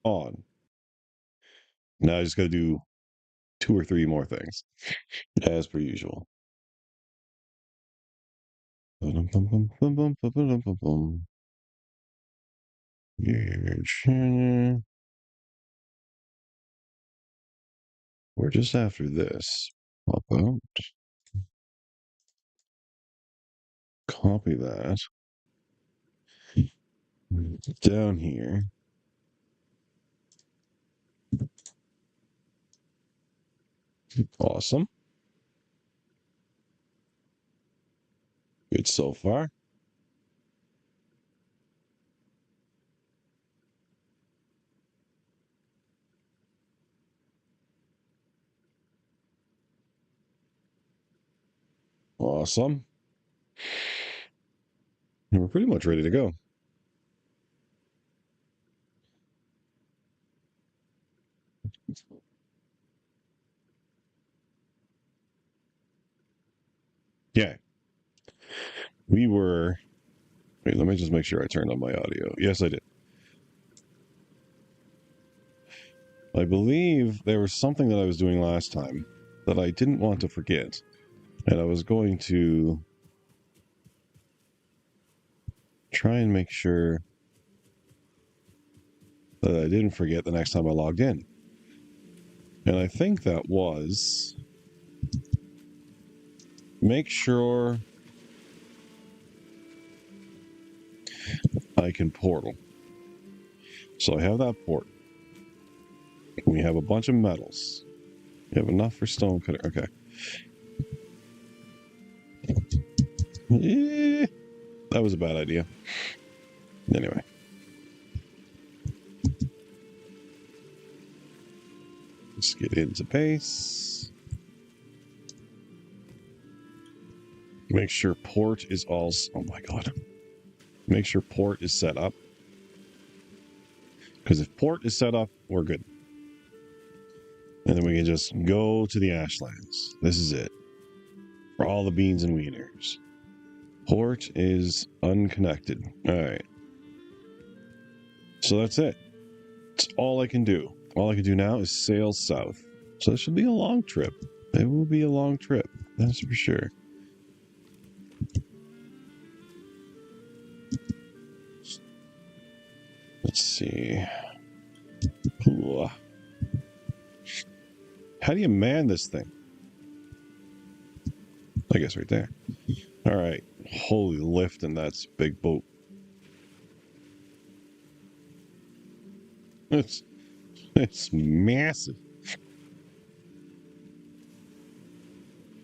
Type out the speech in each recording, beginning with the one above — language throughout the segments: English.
on. Now I just got to do 2 or 3 more things, as per usual. We're just after this. Pop out. Copy that. Down here. Awesome. Good so far. Awesome. And we're pretty much ready to go. Yeah. We were... Wait, let me just make sure I turned on my audio. Yes, I did. I believe there was something that I was doing last time that I didn't want to forget. And I was going to try and make sure that I didn't forget the next time I logged in. And I think that was make sure I can portal. So I have that port. We have a bunch of metals. We have enough for stone cutter. Okay. That was a bad idea. Anyway. Let's get into pace. Make sure port is all... Oh my god. Make sure port is set up. Because if port is set up, we're good. And then we can just go to the Ashlands. This is it. For all the beans and wieners. Port is unconnected. Alright. So that's it. That's all I can do. All I can do now is sail south. So this should be a long trip. It will be a long trip. That's for sure. Let's see. Ooh. How do you man this thing? I guess right there. All right. Holy lift, and that's a big boat. It's massive.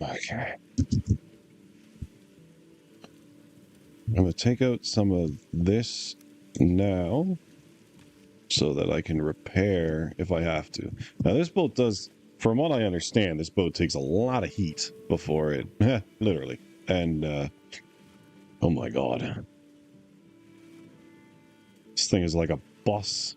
Okay. I'm going to take out some of this now so that I can repair if I have to. Now, this boat does, from what I understand, this boat takes a lot of heat before it, literally. And, oh my god. This thing is like a bus.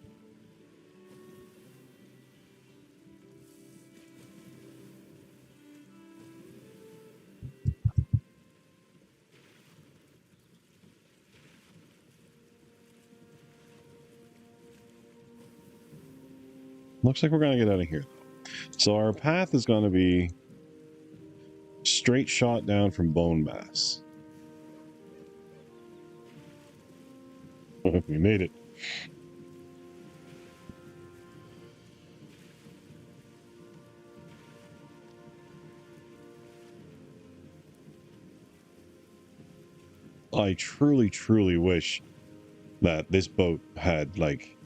Looks like we're going to get out of here. So our path is going to be straight shot down from Bone Mass. We made it. I truly, truly wish that this boat had, like,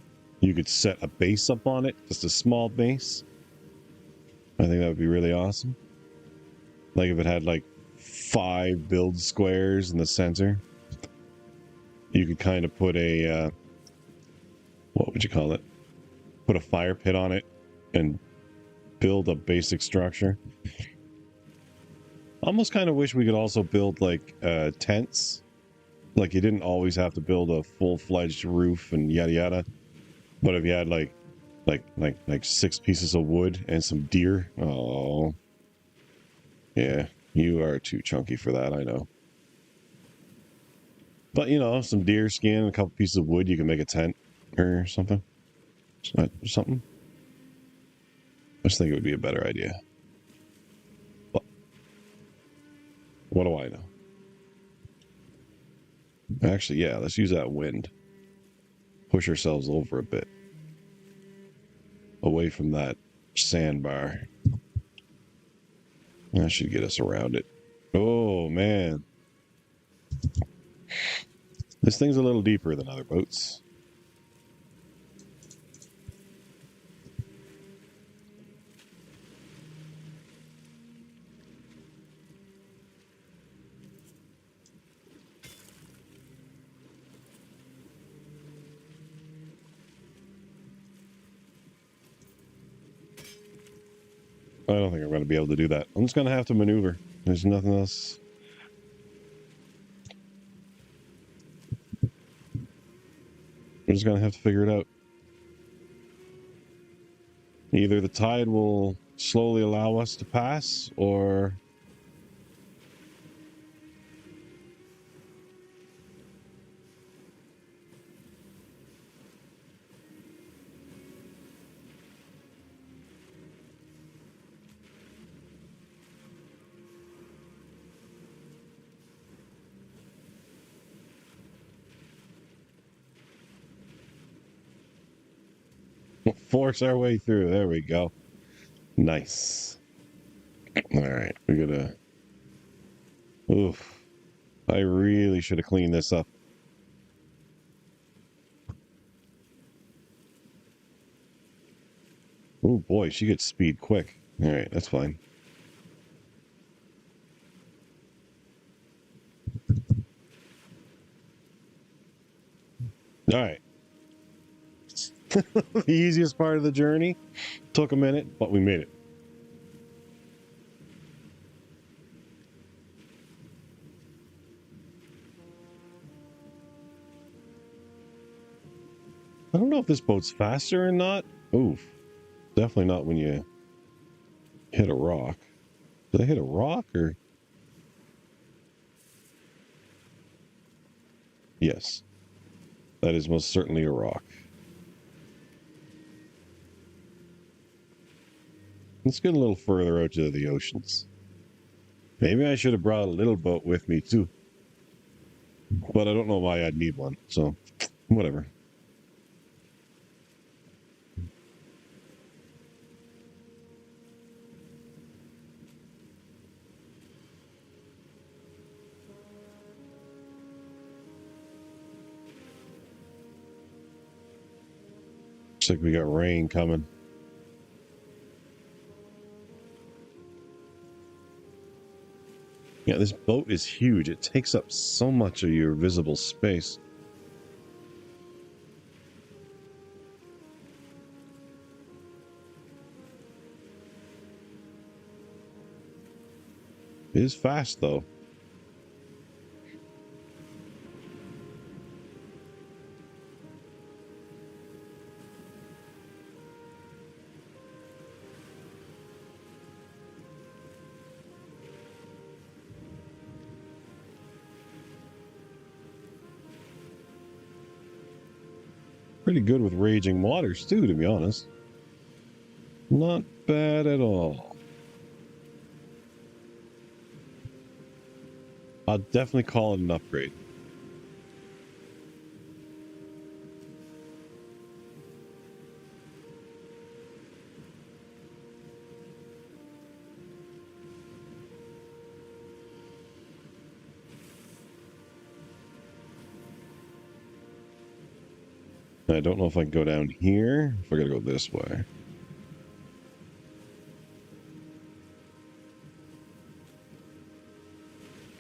you could set a base up on it, just a small base. I think that would be really awesome. Like if it had like 5 build squares in the center. You could kind of put a, what would you call it? Put a fire pit on it and build a basic structure. Almost kind of wish we could also build like tents. Like you didn't always have to build a full-fledged roof and yada yada. But if you had like 6 pieces of wood and some deer, oh, yeah, you are too chunky for that, I know. But you know, some deer skin, a couple pieces of wood, you can make a tent or something. Is that something? I just think it would be a better idea. But what do I know? Actually, yeah, let's use that wind. Push ourselves over a bit. Away from that sandbar. That should get us around it. Oh, man. This thing's a little deeper than other boats. I don't think I'm going to be able to do that. I'm just going to have to maneuver. There's nothing else. We're just going to have to figure it out. Either the tide will slowly allow us to pass, or... we'll force our way through. There we go. Nice. All right, we gotta... Oof. I really should have cleaned this up. Oh boy, she gets speed quick. All right, that's fine. All right. The easiest part of the journey took a minute, but we made it. I don't know if this boat's faster or not. Oof. Definitely not when you hit a rock. Did I hit a rock or? Yes. That is most certainly a rock. Let's get a little further out to the oceans. Maybe I should have brought a little boat with me too. But I don't know why I'd need one, so whatever. Looks like we got rain coming. Yeah, this boat is huge. It takes up so much of your visible space. It is fast, though. Pretty good with raging waters, too, to be honest. Not bad at all. I'll definitely call it an upgrade. I don't know if I can go down here, if I gotta go this way.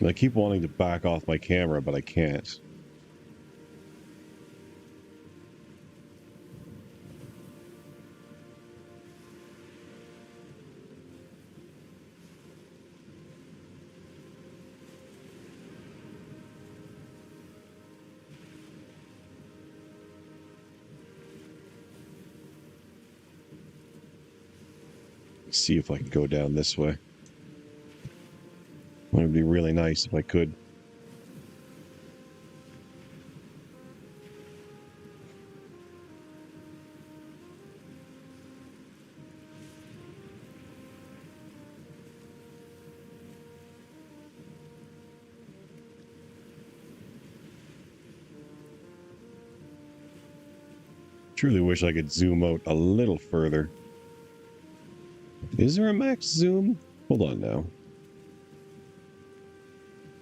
I keep wanting to back off my camera, but I can't. See if I can go down this way. It would be really nice if I could. Truly wish I could zoom out a little further. Is there a max zoom? Hold on now.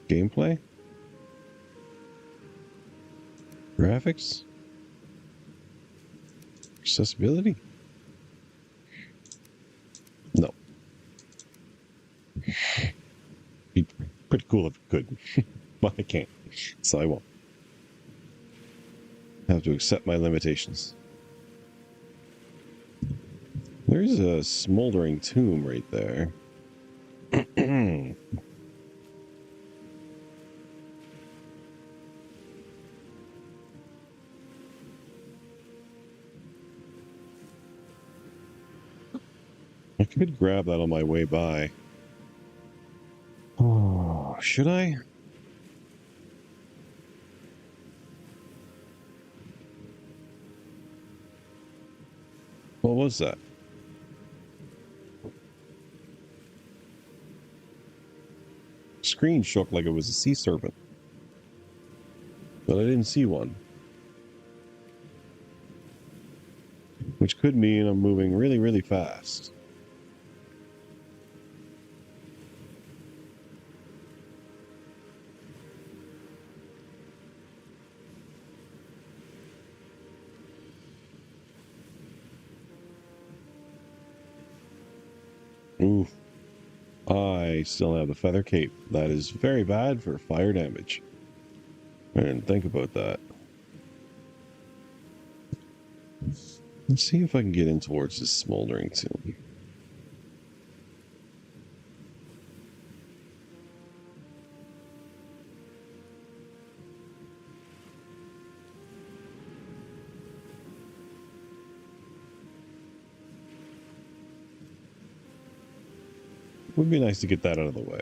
Gameplay? Graphics? Accessibility? No. Be pretty cool if it could, but I can't, so I won't. I have to accept my limitations. There's a smoldering tomb right there. I could grab that on my way by. Oh, should I? What was that? Screen shook like it was a sea serpent. But I didn't see one. Which could mean I'm moving really, really fast. Ooh. I still have the feather cape. That is very bad for fire damage. I didn't think about that. Let's see if I can get in towards this smoldering tomb. Would be nice to get that out of the way.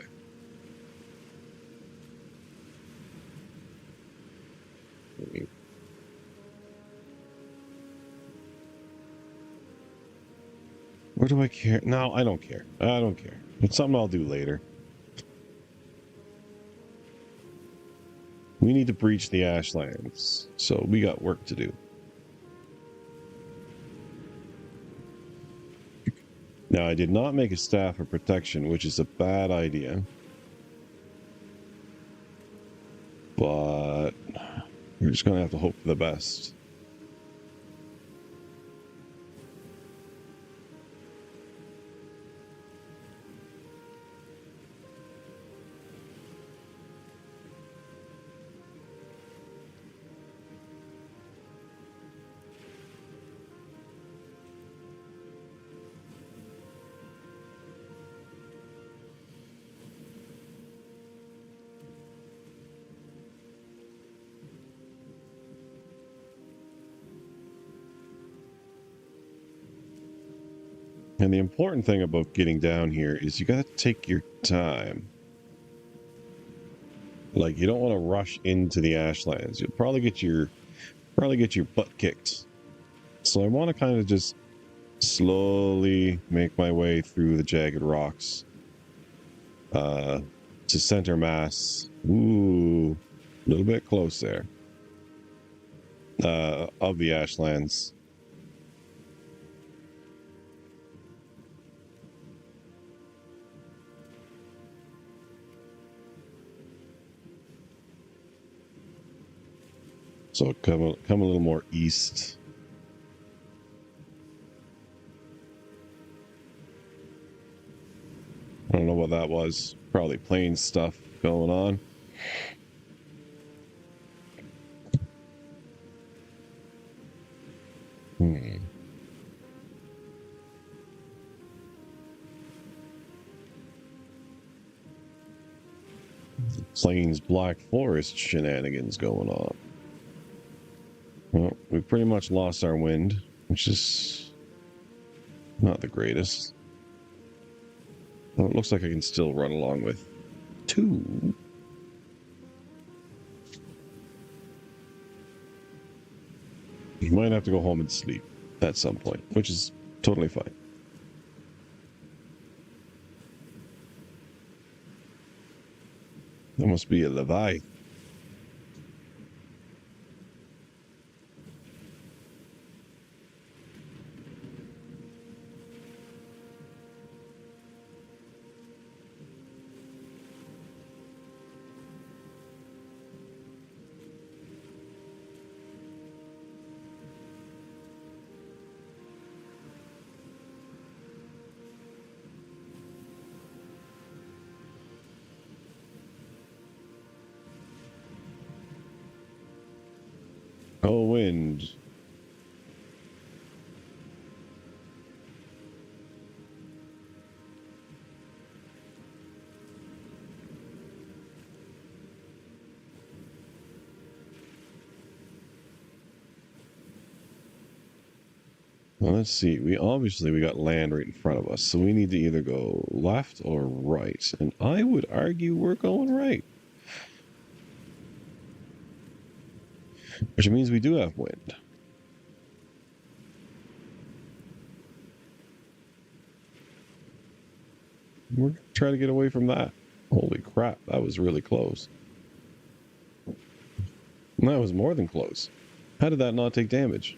Where do I care? No, I don't care. I don't care. It's something I'll do later. We need to breach the Ashlands, so we got work to do. Now, I did not make a staff of protection, which is a bad idea. But we're just going to have to hope for the best. And the important thing about getting down here is you got to take your time. Like, you don't want to rush into the Ashlands. You'll probably get your butt kicked. So I want to kind of just slowly make my way through the jagged rocks to center mass. Ooh, a little bit close there. Of the Ashlands. So come a little more east. I don't know what that was. Probably plane stuff going on. Plains Black Forest shenanigans going on. Well, we pretty much lost our wind, which is not the greatest. Well, it looks like I can still run along with 2. You might have to go home and sleep at some point, which is totally fine. That must be a Levi. Oh, wind. Well, let's see. We got land right in front of us, so we need to either go left or right. And I would argue we're going right, which means we do have wind. We're trying to get away from that. Holy crap, that was really close. That was more than close. How did that not take damage?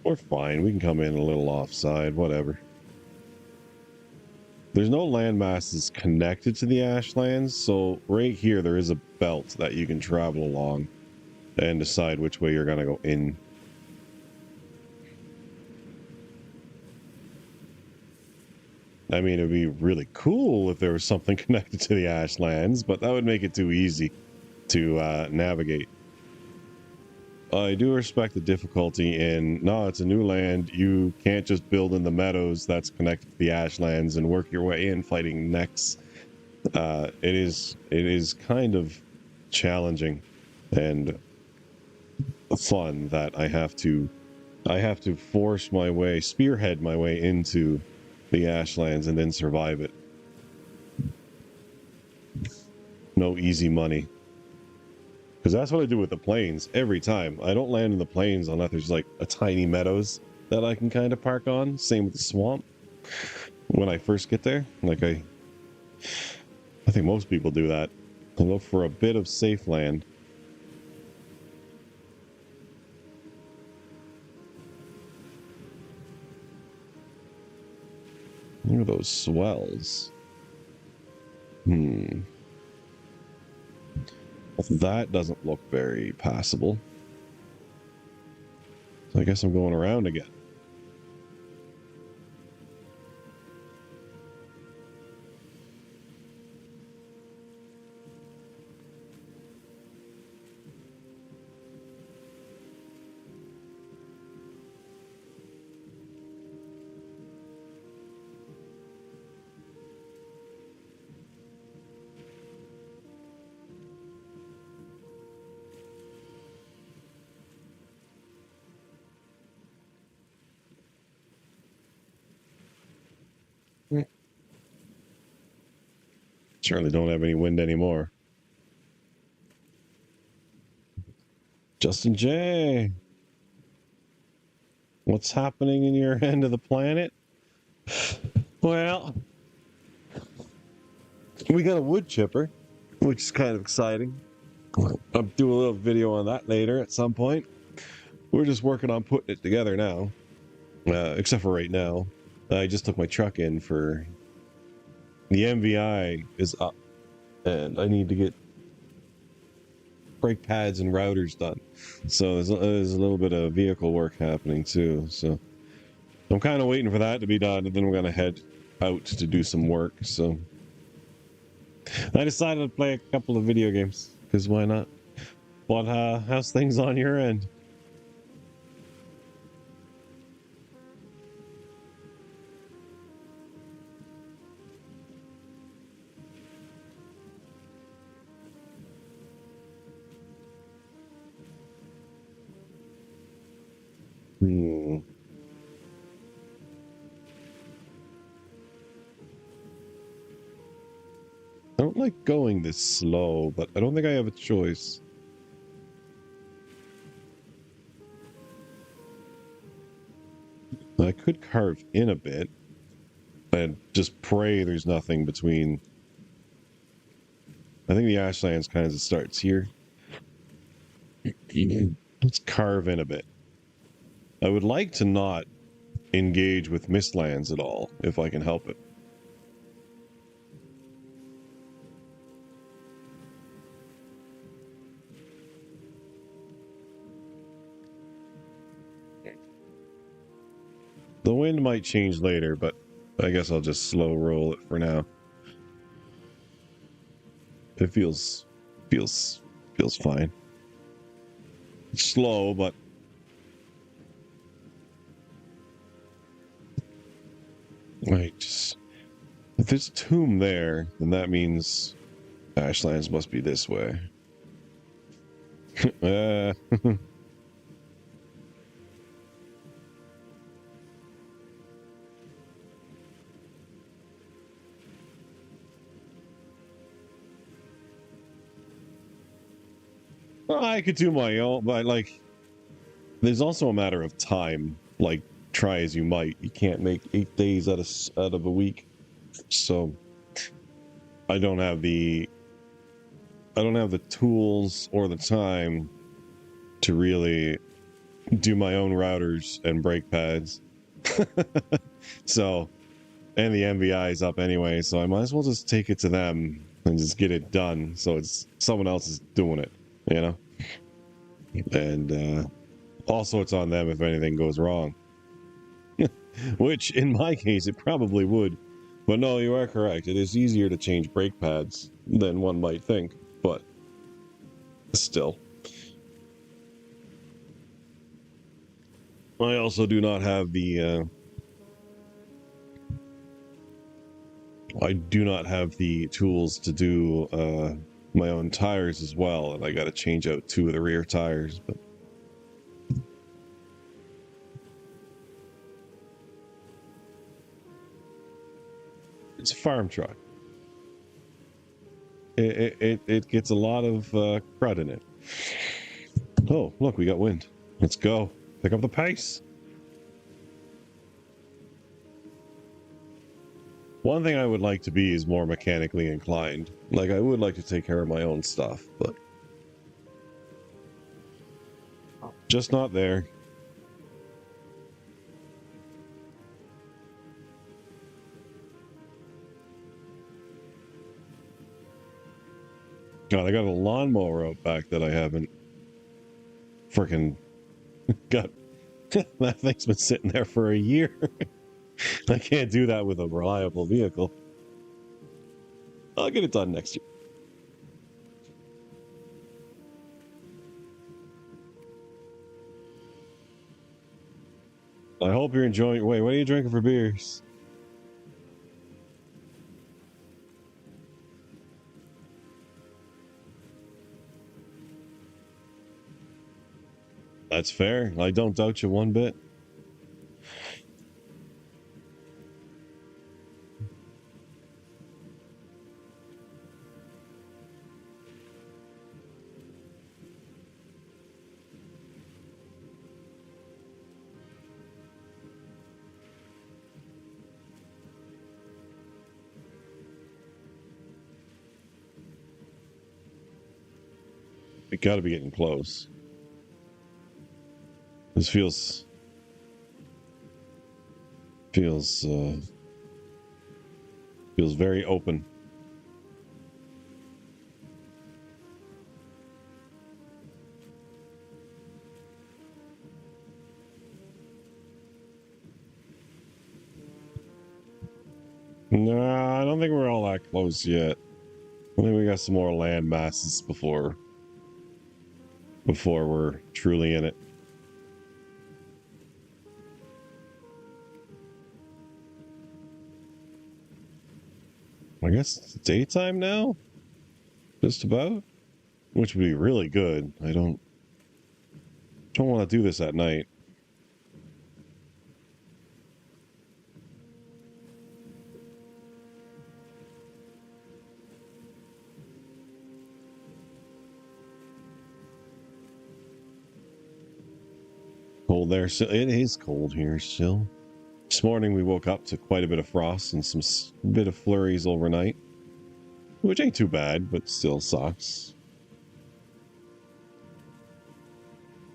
We're fine. We can come in a little offside, whatever. There's no land masses connected to the Ashlands, so right here there is a belt that you can travel along and decide which way you're going to go in. I mean, it'd be really cool if there was something connected to the Ashlands, but that would make it too easy to navigate. I do respect the difficulty in, no, it's a new land. You can't just build in the meadows that's connected to the Ashlands and work your way in fighting necks. It is kind of challenging and fun that I have to force my way, spearhead my way into the Ashlands and then survive it. No easy money. Because that's what I do with the plains every time. I don't land in the plains unless there's like a tiny meadows that I can kind of park on. Same with the swamp. When I first get there, like I think most people do that. I look for a bit of safe land. Look at those swells. That doesn't look very passable. So I guess I'm going around again. Certainly don't have any wind anymore. Justin J. What's happening in your end of the planet? Well, we got a wood chipper, which is kind of exciting. I'll do a little video on that later at some point. We're just working on putting it together now. Except for right now. I just took my truck in for... The MVI is up. And I need to get brake pads and routers done. So there's a little bit of vehicle work happening too. So I'm kind of waiting for that to be done, and then we're going to head out to do some work. So I decided to play a couple of video games, because why not? What, how's things on your end? I don't like going this slow, but I don't think I have a choice. I could carve in a bit and just pray there's nothing between. I think the Ashlands kind of starts here. Let's carve in a bit. I would like to not engage with Mistlands at all, if I can help it. The wind might change later, but I guess I'll just slow roll it for now. It feels fine. It's slow, but right. Just, if there's a tomb there, then that means Ashlands must be this way. I could do my own, but like, there's also a matter of time. Like, try as you might, you can't make 8 days out of a week. So, I don't have the tools or the time to really do my own routers and brake pads. So, and the MVI is up anyway, so I might as well just take it to them and just get it done. So it's someone else is doing it, you know? And also it's on them if anything goes wrong. Which, in my case, it probably would. But no, you are correct. It is easier to change brake pads than one might think, but still. I also do not have the tools to do my own tires as well, and I got to change out 2 of the rear tires, but it's a farm truck. It gets a lot of crud in it. Oh, look, we got wind. Let's go. Pick up the pace. One thing I would like to be is more mechanically inclined. Like, I would like to take care of my own stuff, but just not there. God, I got a lawnmower out back that I haven't freaking got. That thing's been sitting there for a year. I can't do that with a reliable vehicle. I'll get it done next year. I hope you're enjoying. Wait, what are you drinking for beers? That's fair. I don't doubt you one bit. We got to be getting close. This feels very open. Nah, I don't think we're all that close yet. I think we got some more land masses before we're truly in it. I guess it's daytime now? Just about? Which would be really good. I don't want to do this at night. Cold there. So it is cold here still. This morning we woke up to quite a bit of frost and some bit of flurries overnight, which ain't too bad, but still sucks.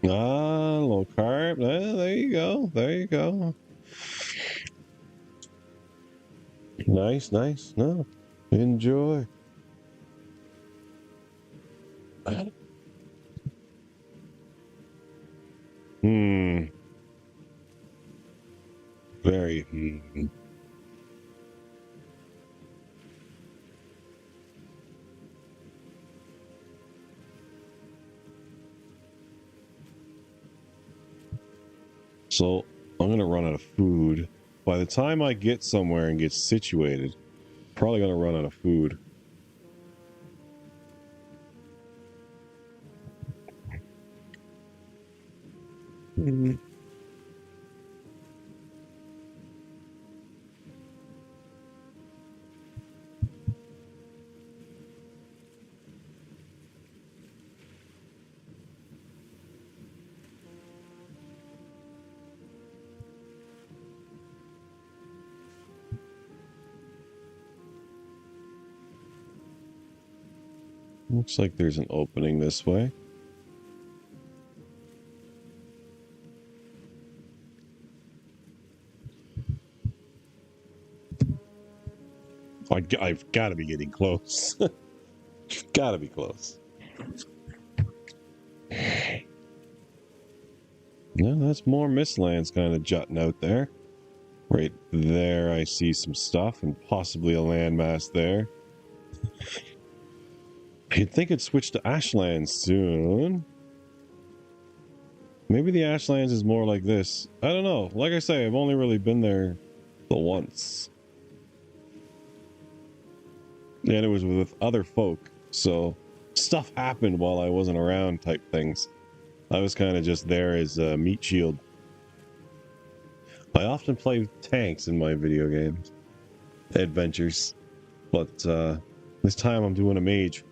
Ah, low carb. There you go. There you go. Nice, nice. No, enjoy. Berry. So I'm going to run out of food. By the time I get somewhere and get situated, probably going to run out of food. Looks like there's an opening this way. I've got to be getting close. Got to be close. No, that's more Mistlands kind of jutting out there. Right there, I see some stuff and possibly a landmass there. You'd think it'd switch to Ashlands soon. Maybe the Ashlands is more like this. I don't know. Like I say, I've only really been there the once. And it was with other folk. So stuff happened while I wasn't around type things. I was kind of just there as a meat shield. I often play tanks in my video games. Adventures. But this time I'm doing a mage.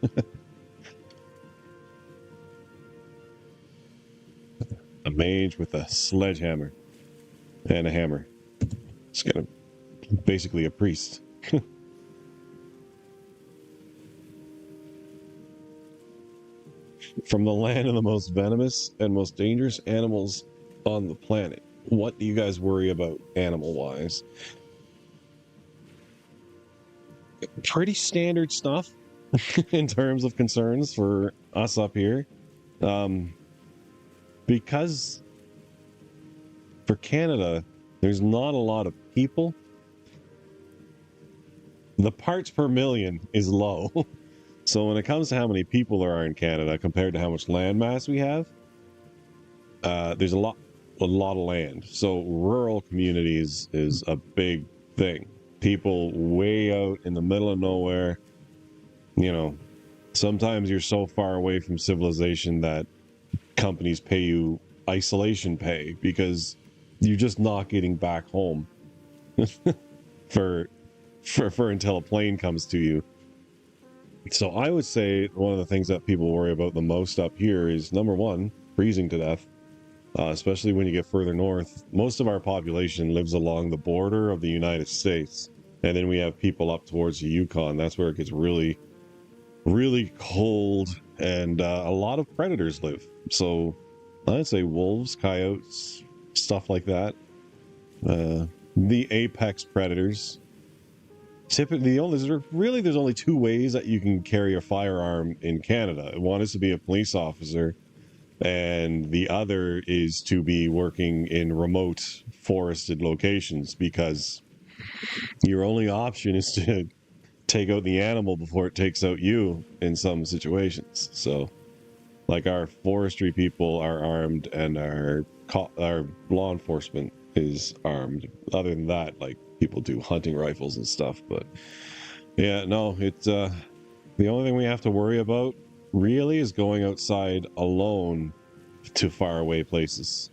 A mage with a sledgehammer and a hammer. It's kind of basically a priest. From the land of the most venomous and most dangerous animals on the planet. What do you guys worry about animal-wise? Pretty standard stuff in terms of concerns for us up here. Because for Canada, there's not a lot of people. The parts per million is low. So when it comes to how many people there are in Canada compared to how much land mass we have, there's a lot of land. So rural communities is a big thing. People way out in the middle of nowhere, you know, sometimes you're so far away from civilization that companies pay you isolation pay because you're just not getting back home for until a plane comes to you. So I would say one of the things that people worry about the most up here is, number one, freezing to death, especially when you get further north. Most of our population lives along the border of the United States. And then we have people up towards the Yukon. That's where it gets really, really cold. And a lot of predators live. So I'd say wolves, coyotes, stuff like that. The apex predators. Typically, there's only two ways that you can carry a firearm in Canada. One is to be a police officer, and the other is to be working in remote forested locations, because your only option is to take out the animal before it takes out you in some situations. So, like, our forestry people are armed, and our law enforcement is armed. Other than that, like, people do hunting rifles and stuff. But yeah, no, it's the only thing we have to worry about really is going outside alone to faraway places.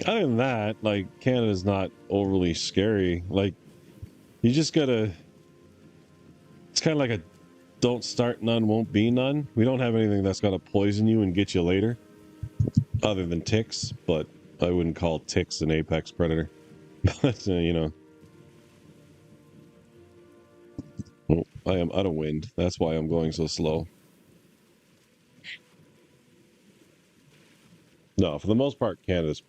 Other than that, like, Canada's not overly scary. Like, you just gotta, it's kind of like a don't start none, won't be none. We don't have anything that's gonna poison you and get you later, other than ticks. But I wouldn't call ticks an apex predator. But you know, oh, I am out of wind. That's why I'm going so slow. No, for the most part, Canada's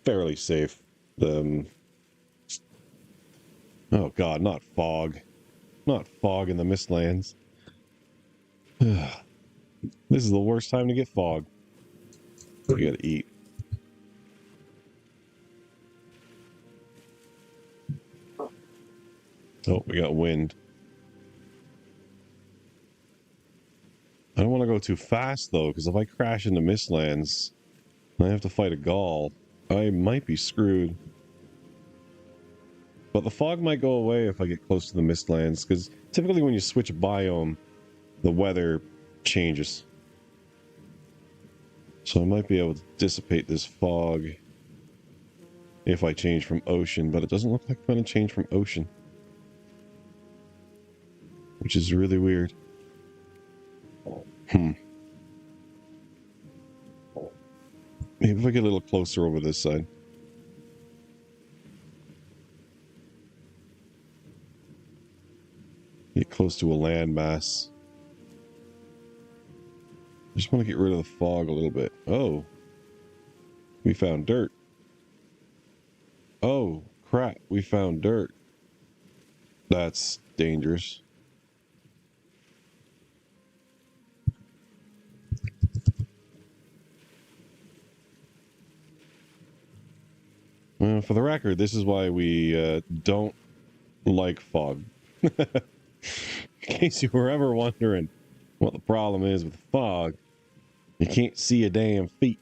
fairly safe. Oh God, not fog in the Mistlands. This is the worst time to get fog. We gotta eat. Oh, we got wind. I don't want to go too fast, though, because if I crash into Mistlands, and I have to fight a Gaul, I might be screwed. But the fog might go away if I get close to the Mistlands, because typically when you switch biome, the weather changes. So I might be able to dissipate this fog if I change from ocean, but it doesn't look like I'm going to change from ocean. Which is really weird. Maybe if I get a little closer over this side. Get close to a landmass. I just want to get rid of the fog a little bit. Oh. We found dirt. Oh, crap. We found dirt. That's dangerous. Well, for the record, this is why we don't like fog. In case you were ever wondering what the problem is with fog, you can't see a damn feet.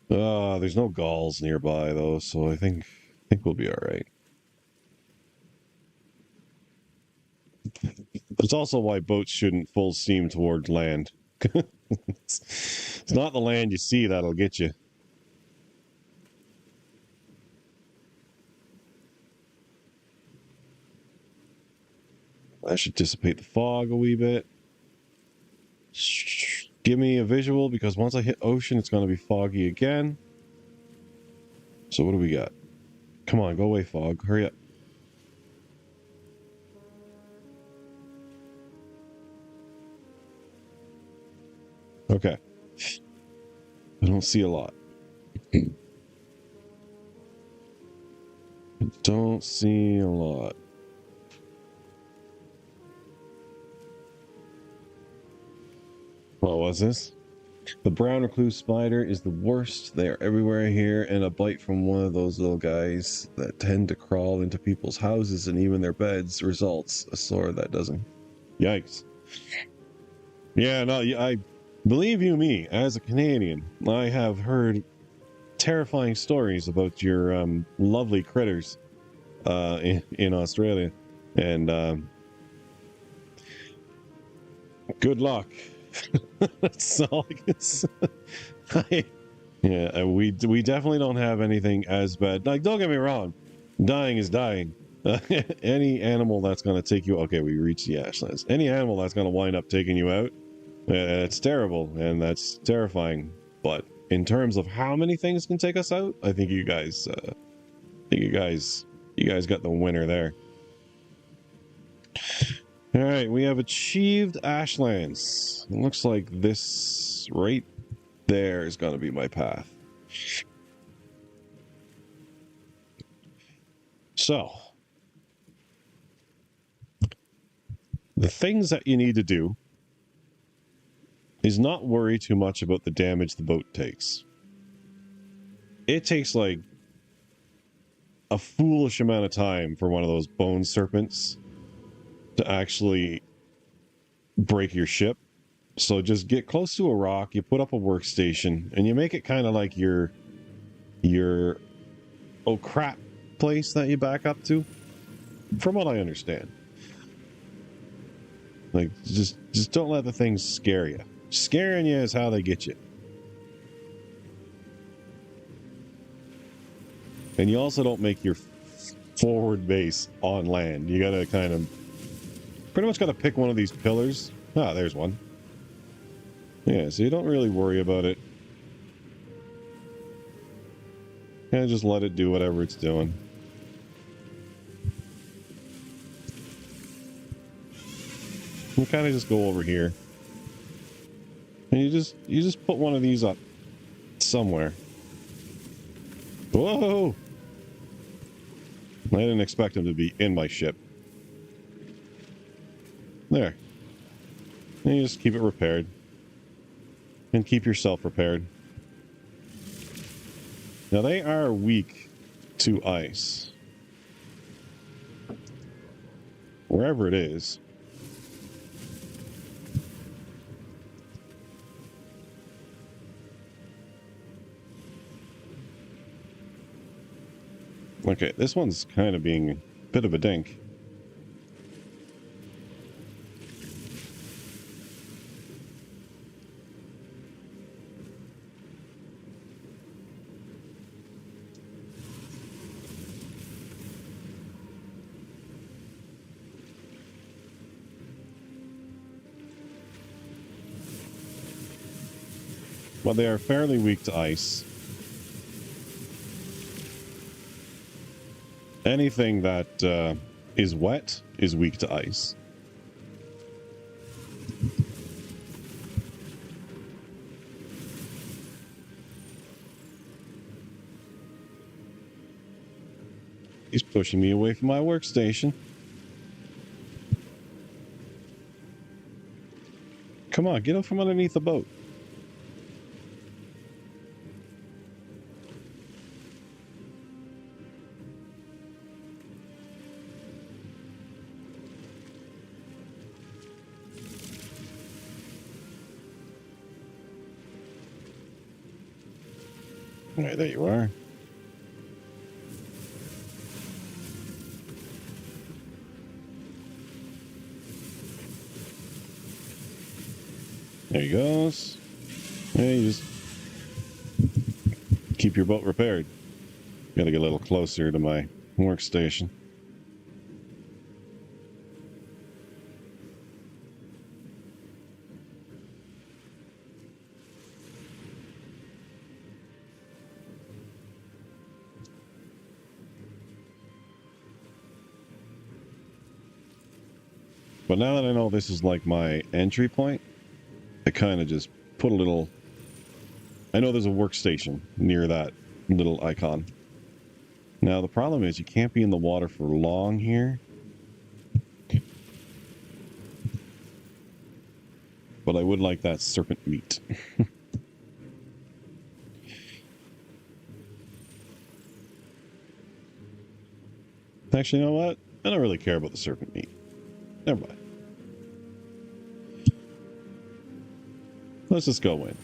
There's no Gauls nearby though, so I think we'll be all right. That's also why boats shouldn't full steam towards land. It's not the land you see that'll get you. That should dissipate the fog a wee bit. Give me a visual, because once I hit ocean, it's going to be foggy again. So what do we got? Come on, go away, fog. Hurry up. Okay. I don't see a lot. I don't see a lot. What was this? The brown recluse spider is the worst. They are everywhere here, and a bite from one of those little guys that tend to crawl into people's houses and even their beds results a sore that doesn't. Yikes. Yeah, no, I believe you me, as a Canadian, I have heard terrifying stories about your lovely critters in Australia, and good luck. That's all I can say. Yeah, we definitely don't have anything as bad. Like, don't get me wrong, dying is dying. Any animal that's going to take you... Okay, we reached the ashlands. Any animal that's going to wind up taking you out, it's terrible, and that's terrifying. But in terms of how many things can take us out, I think you guys got the winner there. All right, we have achieved Ashlands. It looks like this right there is going to be my path. So, the things that you need to do is not worry too much about the damage the boat takes. It takes like a foolish amount of time for one of those bone serpents to actually break your ship. So just get close to a rock, you put up a workstation, and you make it kind of like your oh crap place that you back up to, from what I understand. Like, just don't let the things scare you. Scaring you is how they get you. And you also don't make your forward base on land. You gotta kind of pretty much gotta pick one of these pillars. Ah, there's one. Yeah, so you don't really worry about it. And just let it do whatever it's doing. You kind of just go over here. And you just put one of these up somewhere. Whoa! I didn't expect him to be in my ship. There. And you just keep it repaired. And keep yourself repaired. Now they are weak to ice. wherever it is. Okay, this one's kind of being a bit of a dink. Well, they are fairly weak to ice. Anything that is wet is weak to ice. He's pushing me away from my workstation. Come on, get up from underneath the boat. All right, there you are. There he goes. Yeah, you just keep your boat repaired. Gotta get a little closer to my workstation. But now that I know this is like my entry point, I kind of just put a little... I know there's a workstation near that little icon. Now, the problem is you can't be in the water for long here. But I would like that serpent meat. Actually, you know what? I don't really care about the serpent meat. Never mind. Let's just go in.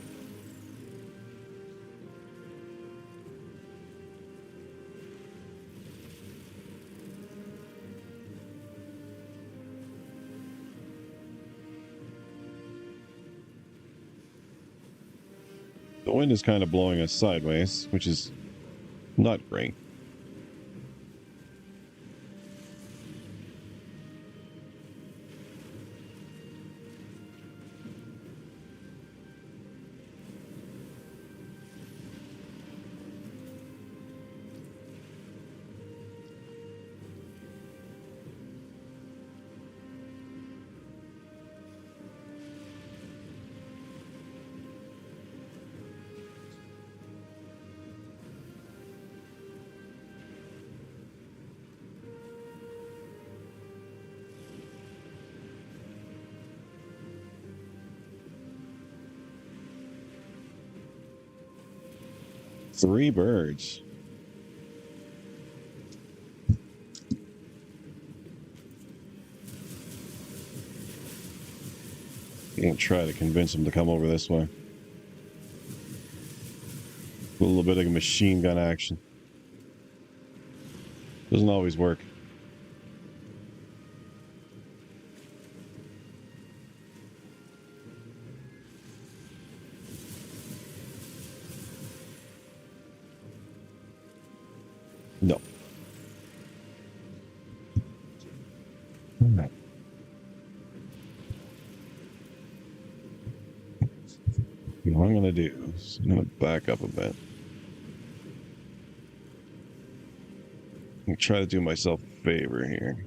The wind is kind of blowing us sideways, which is not great. Three birds. I'm gonna try to convince him to come over this way. A little bit of machine gun action. Doesn't always work. No. What I'm going to do is I'm going to back up a bit. I'm try to do myself a favor here.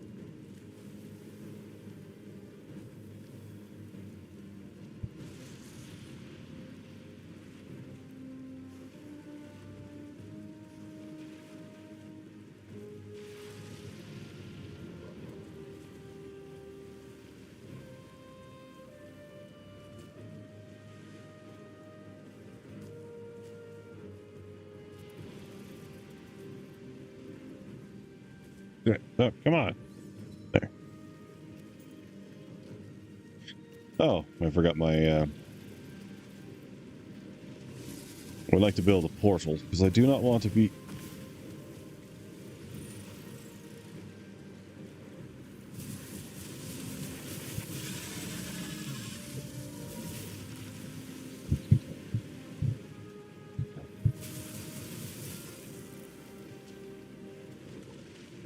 Oh, come on. There. Oh, I forgot my... I would like to build a portal, because I do not want to be...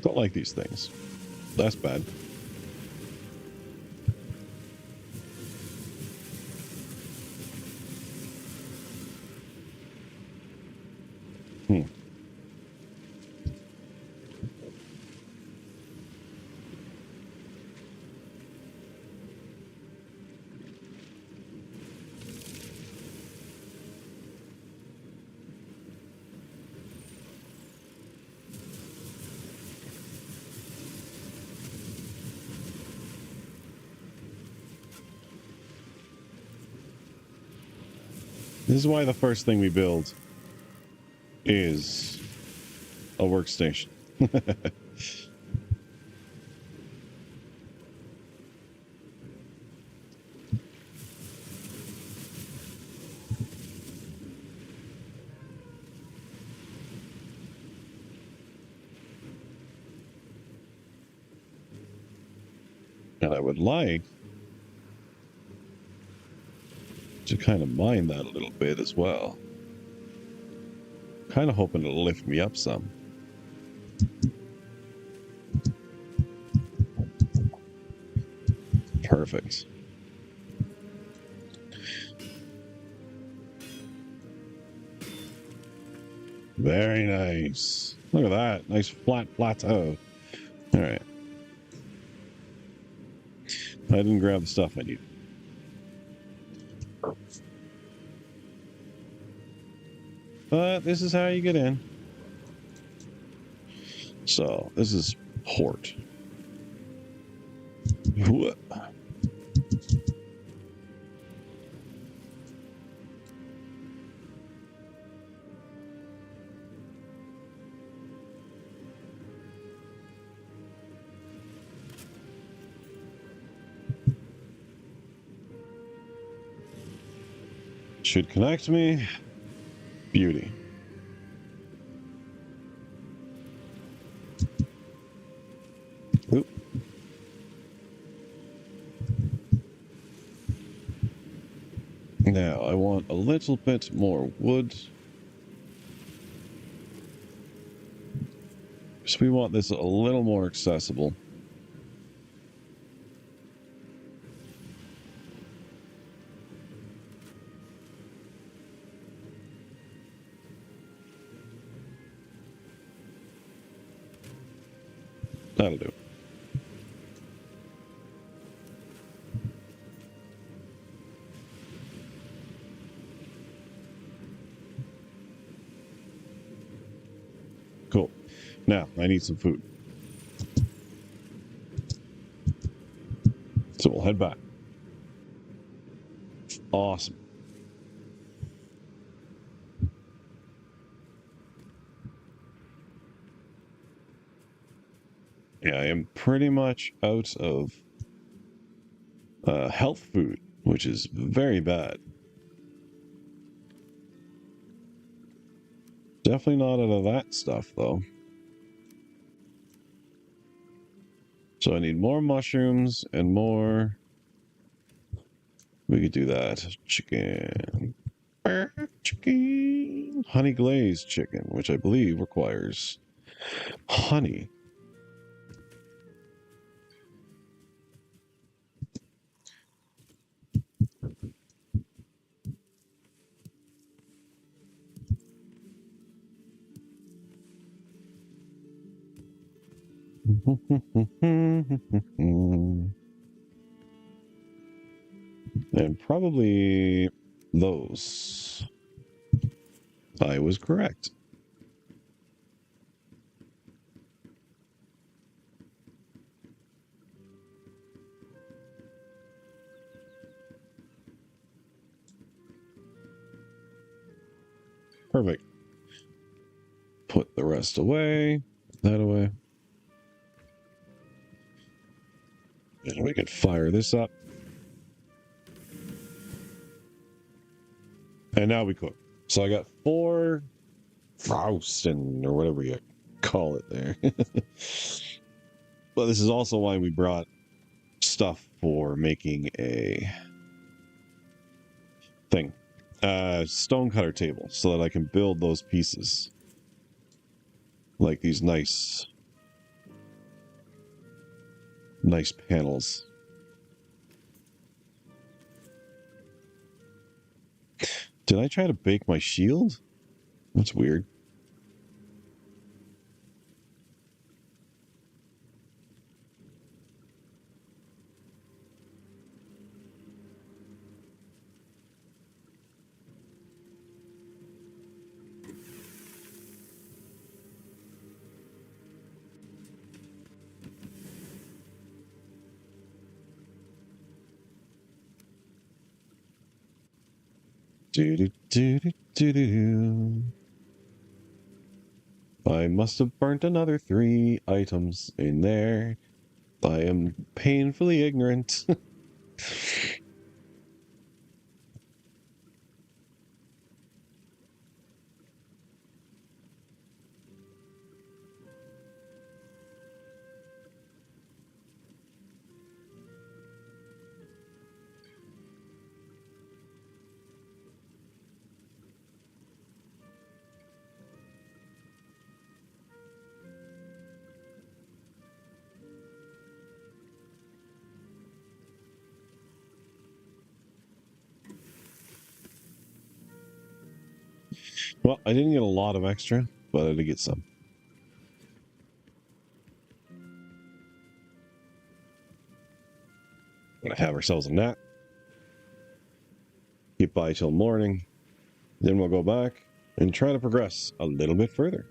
Don't like these things. That's bad. This is why the first thing we build is a workstation. And I would like to kind of mine that a little bit as well. Kind of hoping it'll lift me up some. Perfect. Very nice. Look at that. Nice flat plateau. All right. I didn't grab the stuff I needed. But this is how you get in. So, this is port. What? Should connect me. Beauty. Oop. Now, I want a little bit more wood. So we want this a little more accessible. That'll do. Cool. Now, I need some food. So we'll head back. Awesome. Yeah, I am pretty much out of health food, which is very bad. Definitely not out of that stuff, though. So I need more mushrooms and more... We could do that. Chicken. Chicken. Honey glazed chicken, which I believe requires honey. And probably those. I was correct. Perfect. Put the rest away. That away. And we can fire this up. And now we cook. So I got 4 Frausten, or whatever you call it there. But this is also why we brought stuff for making a thing. Stone cutter table, so that I can build those pieces. Like these nice panels. Did I try to bake my shield? That's weird. I must have burnt another 3 items in there. I am painfully ignorant. Well, I didn't get a lot of extra, but I did get some. Gonna have ourselves a nap. Get by till morning. Then we'll go back and try to progress a little bit further.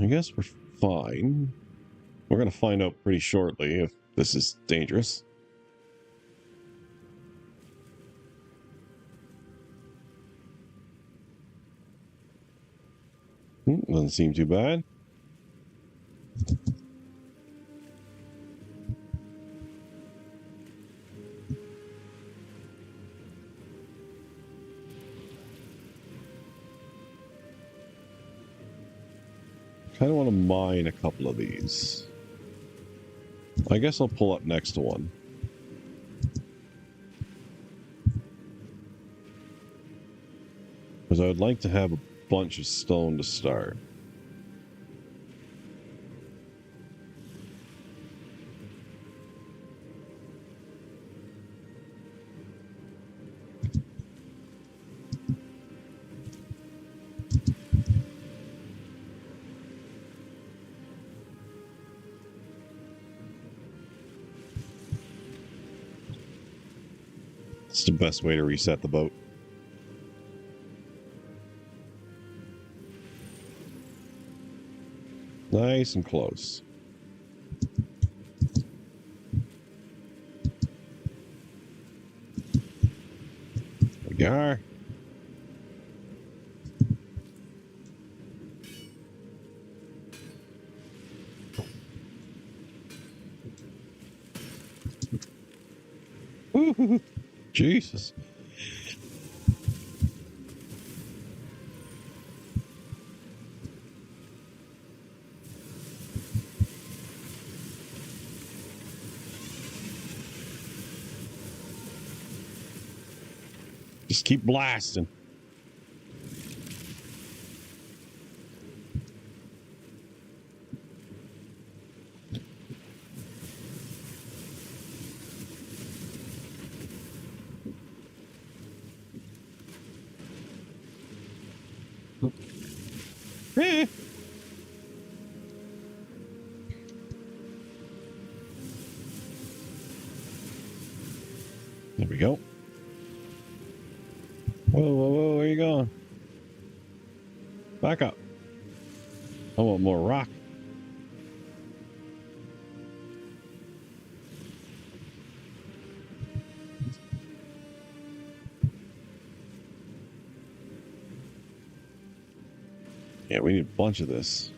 I guess we're fine. We're going to find out pretty shortly if this is dangerous. Doesn't seem too bad. Kind of want to mine a couple of these. I guess I'll pull up next to one. Because I would like to have a bunch of stone to start. It's the best way to reset the boat. Nice and close. There we are. Ooh, Jesus. Just keep blasting. There we go. Whoa, whoa, whoa, where are you going? Back up. I want more rock. Yeah, we need a bunch of this.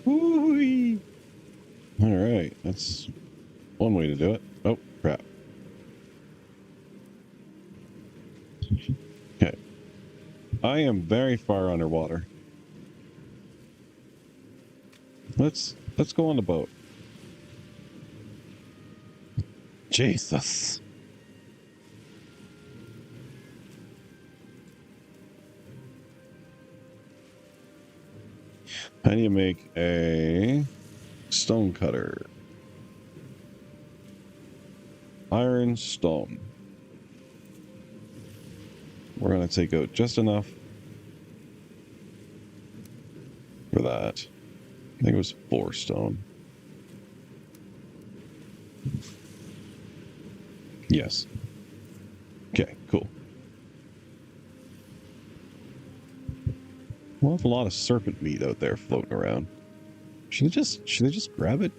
Woo-wee. All right, that's one way to do it. Oh, crap. Okay. I am very far underwater. Let's go on the boat. Jesus. How do you make a stone cutter? Iron stone. We're going to take out just enough for that. I think it was 4 stone. Yes. Okay, cool. We'll have a lot of serpent meat out there floating around. Should I just grab it?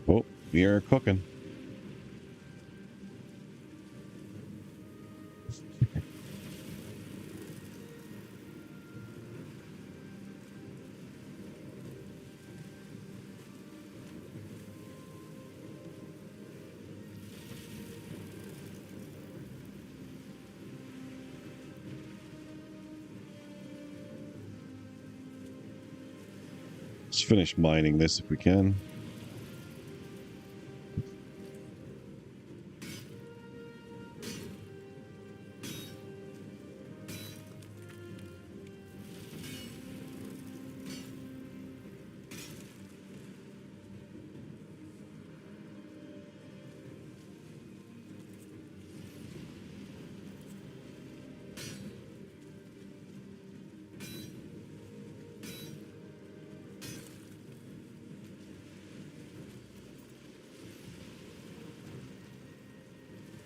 Oh, we are cooking. Let's finish mining this if we can.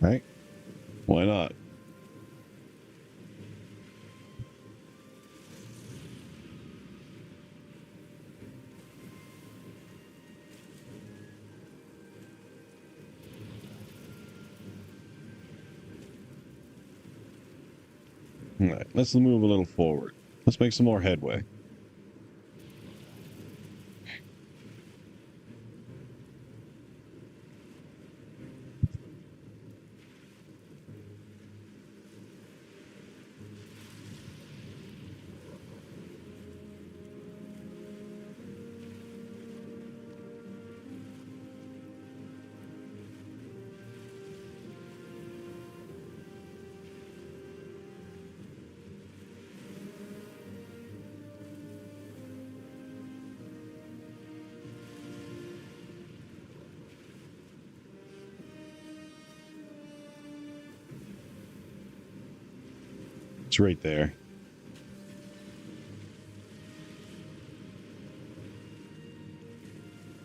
Right? Why not? All right, let's move a little forward. Let's make some more headway. It's right there.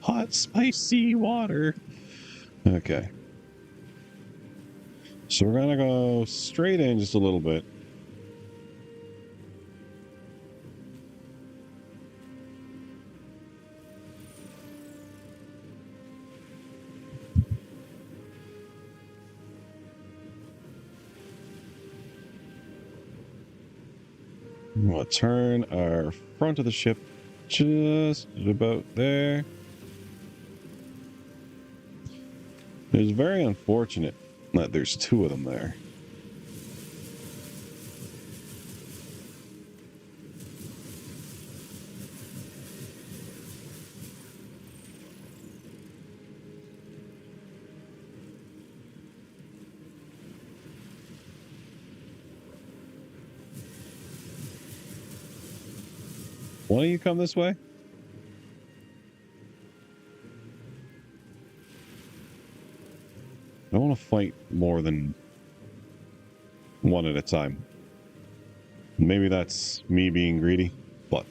Hot, spicy water. Okay. So we're gonna go straight in just a little bit. We'll turn our front of the ship just about there. It's very unfortunate that there's two of them there. Why don't you come this way? I want to fight more than one at a time. Maybe that's me being greedy, but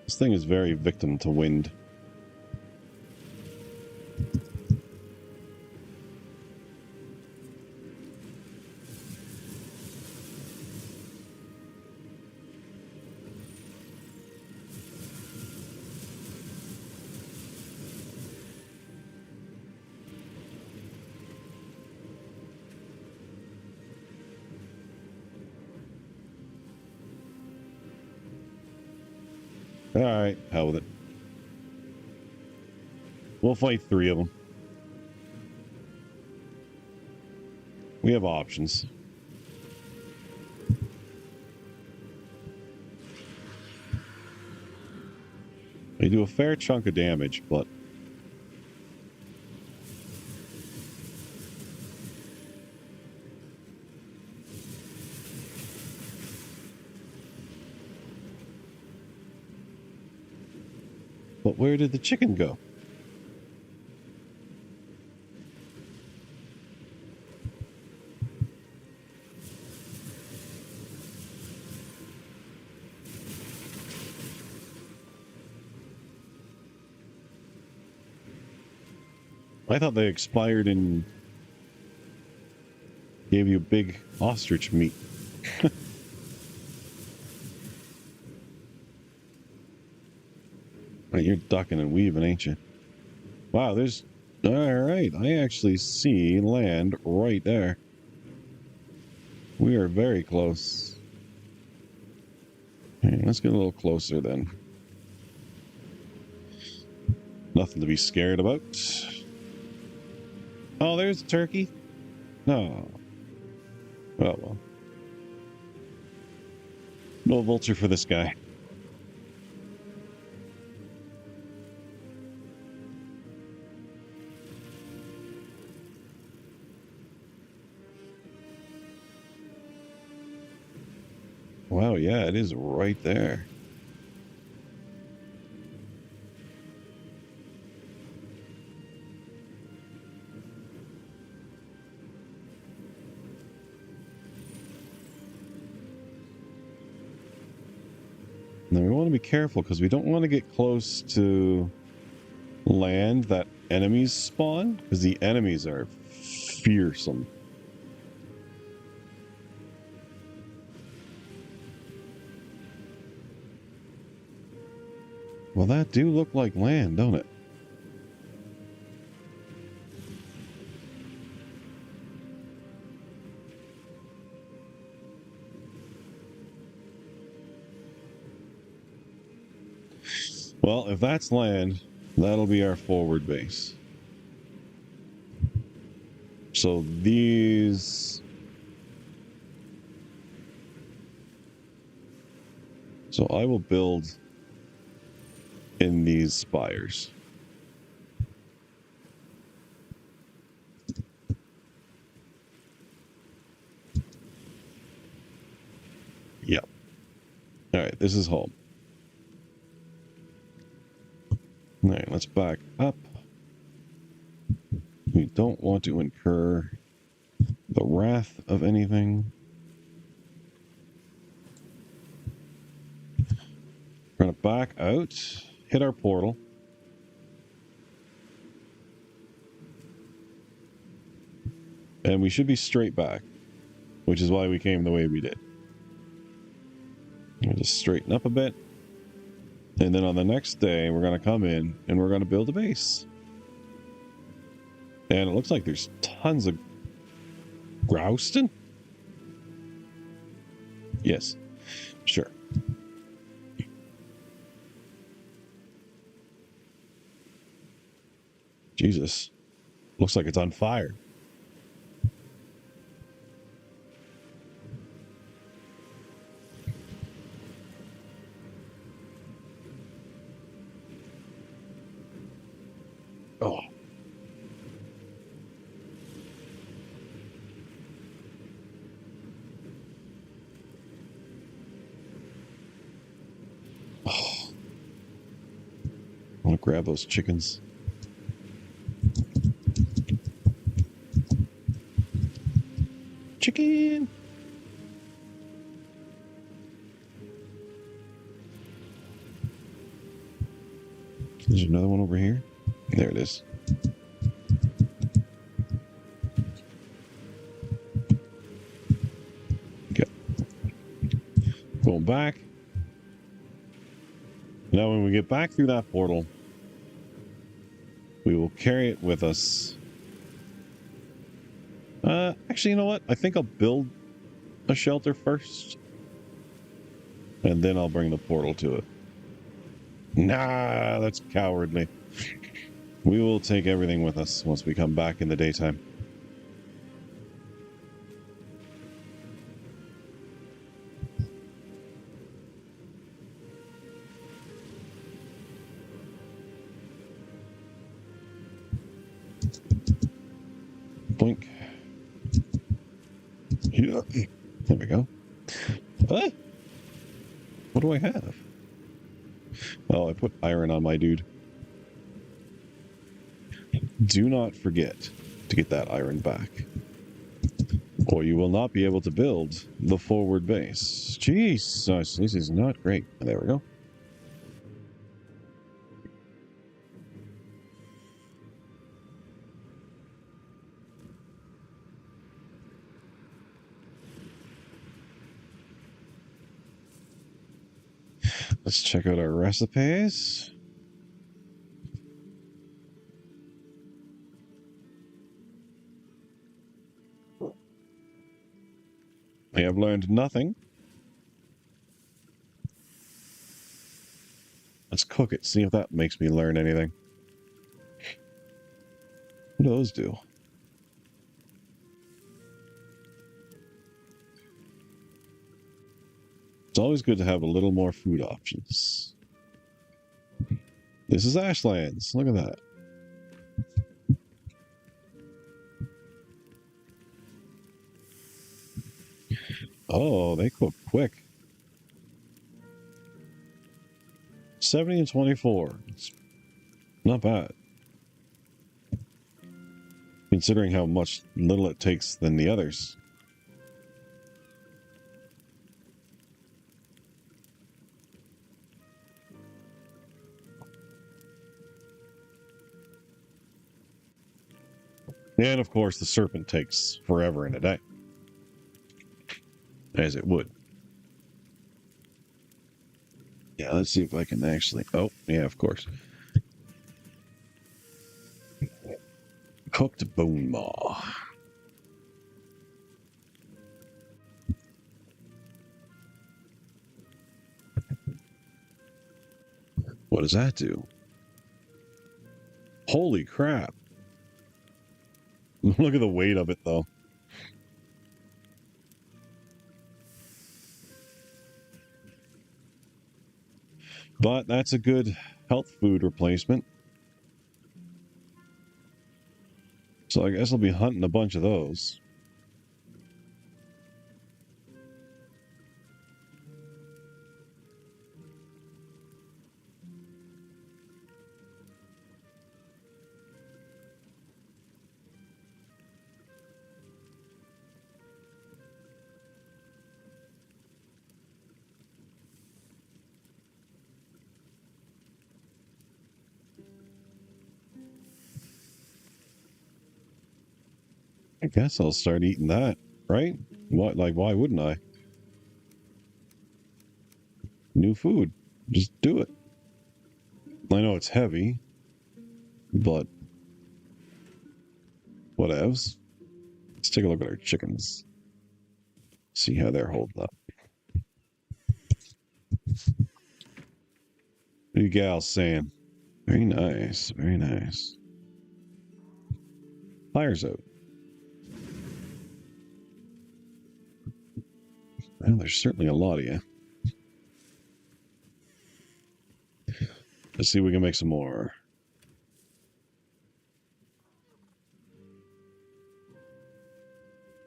this thing is very victim to wind. All right, hell with it. We'll fight three of them. We have options. They do a fair chunk of damage, but where did the chicken go? I thought they expired and gave you big ostrich meat. Right, you're ducking and weaving, ain't you? Wow, there's... Alright, I actually see land right there. We are very close. Okay, let's get a little closer then. Nothing to be scared about. Oh, there's a turkey. No. Oh, well. No vulture for this guy. Wow, yeah, it is right there. Now we want to be careful because we don't want to get close to land that enemies spawn, because the enemies are fearsome. Well, that do look like land, don't it? Well, if that's land, that'll be our forward base. So these... So I will build in these spires. Yep. All right, this is home. All right, let's back up. We don't want to incur the wrath of anything. back out, hit our portal. And we should be straight back, which is why we came the way we did. We'll just straighten up a bit. And then on the next day, we're going to come in and we're going to build a base. And it looks like there's tons of grouston. Yes, sure. Jesus. Looks like it's on fire. Oh. Oh. I want to grab those chickens. Chicken! There's another one over here. There it is. Okay. Going back. Now when we get back through that portal, we will carry it with us. Actually, you know what? I think I'll build a shelter first. And then I'll bring the portal to it. Nah, that's cowardly. We will take everything with us once we come back in the daytime. Blink. Yeah. There we go. Ah! What do I have? Oh, I put iron on my dude. Do not forget to get that iron back, or you will not be able to build the forward base. Jeez, this is not great. There we go. Let's check out our recipes. We have learned nothing. Let's cook it, see if that makes me learn anything. What do those do? It's always good to have a little more food options. This is Ashlands. Look at that. Oh, they cook quick. 70 and 24. It's not bad. Considering how much little it takes than the others. And of course, the serpent takes forever and a day. As it would. Yeah, let's see if I can actually... Oh, yeah, of course. Cooked bone maw. What does that do? Holy crap. Look at the weight of it, though. But that's a good health food replacement. So I guess I'll be hunting a bunch of those. I guess I'll start eating that, right? What? Like, why wouldn't I? New food. Just do it. I know it's heavy, but whatevs. Let's take a look at our chickens. See how they're holding up. What are you gals saying? Very nice. Very nice. Fire's out. Well, there's certainly a lot of you. Let's see if we can make some more.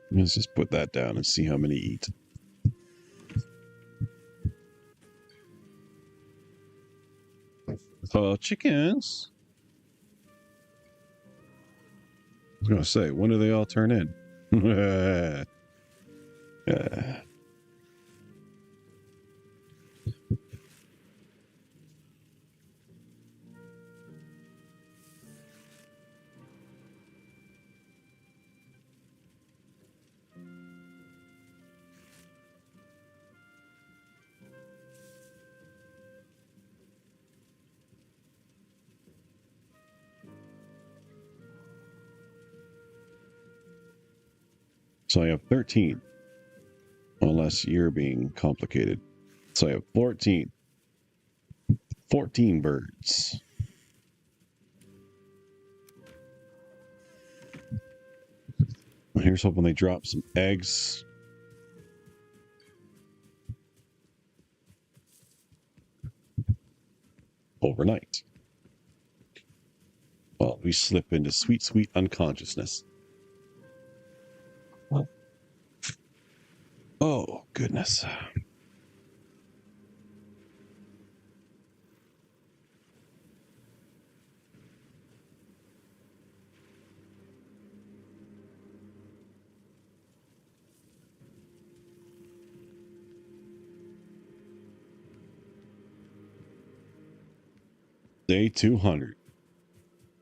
Let's just put that down and see how many eat. Chickens. I was going to say, when do they all turn in? So I have 13. Unless you're being complicated. So I have 14. 14 birds. Here's hoping they drop some eggs. Overnight. Well, we slip into sweet, sweet unconsciousness. Oh, goodness. Day 200.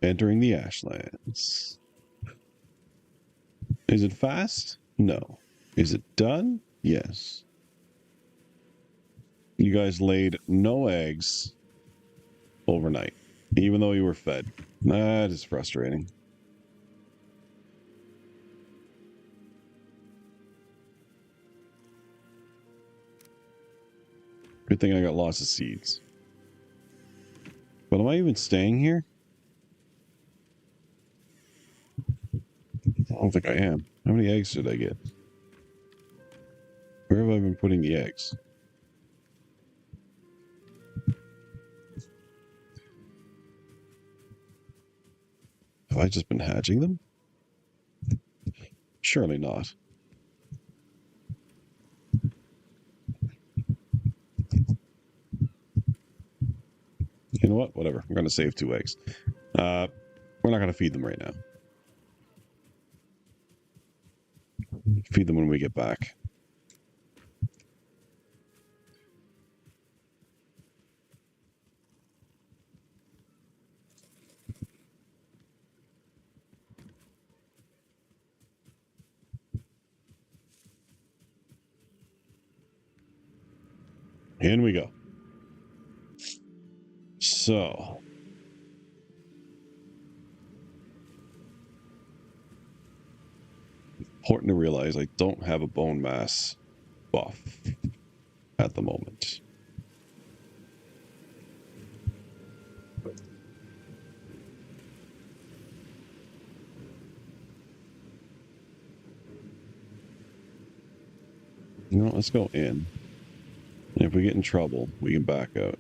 Entering the Ashlands. Is it fast? No. Is it done? Yes. You guys laid no eggs overnight, even though you were fed. That is frustrating. Good thing I got lots of seeds. But am I even staying here? I don't think I am. How many eggs did I get? Where have I been putting the eggs? Have I just been hatching them? Surely not. You know what? Whatever. I'm going to save 2 eggs. We're not going to feed them right now. Feed them when we get back. In we go. So. Important to realize I don't have a bone mass buff at the moment. You know, let's go in. And if we get in trouble, we can back out.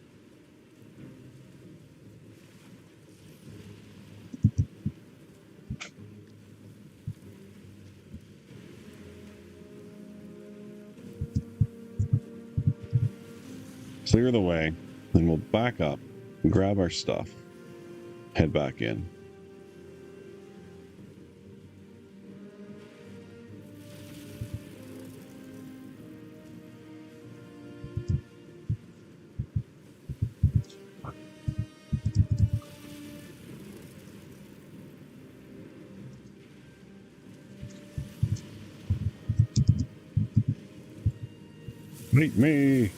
Clear the way, then we'll back up, grab our stuff, head back in. Meet me.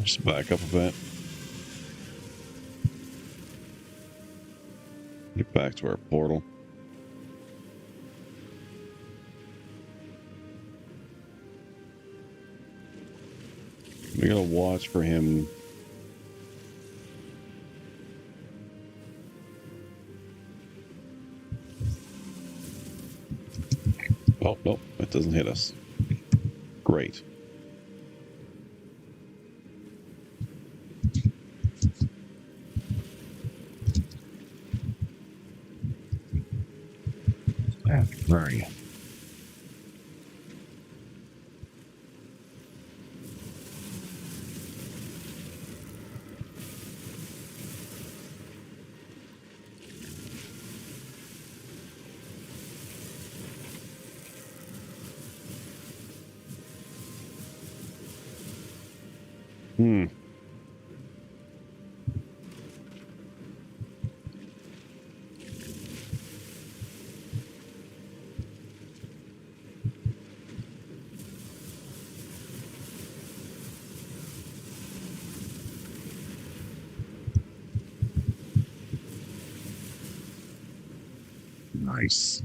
Just back up a bit. Get back to our portal. We gotta watch for him. Oh, nope, it doesn't hit us. Great. Where are you? Nice.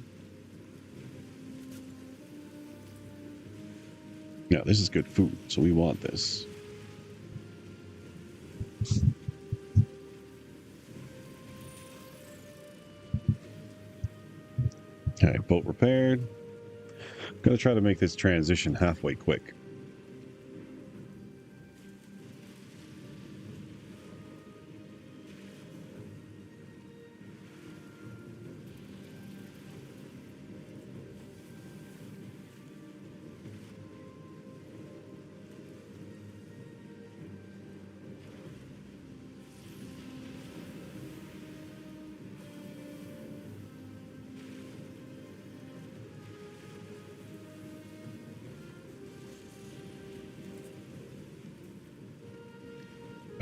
Yeah, this is good food, so we want this. Okay, boat repaired. Gonna try to make this transition halfway quick.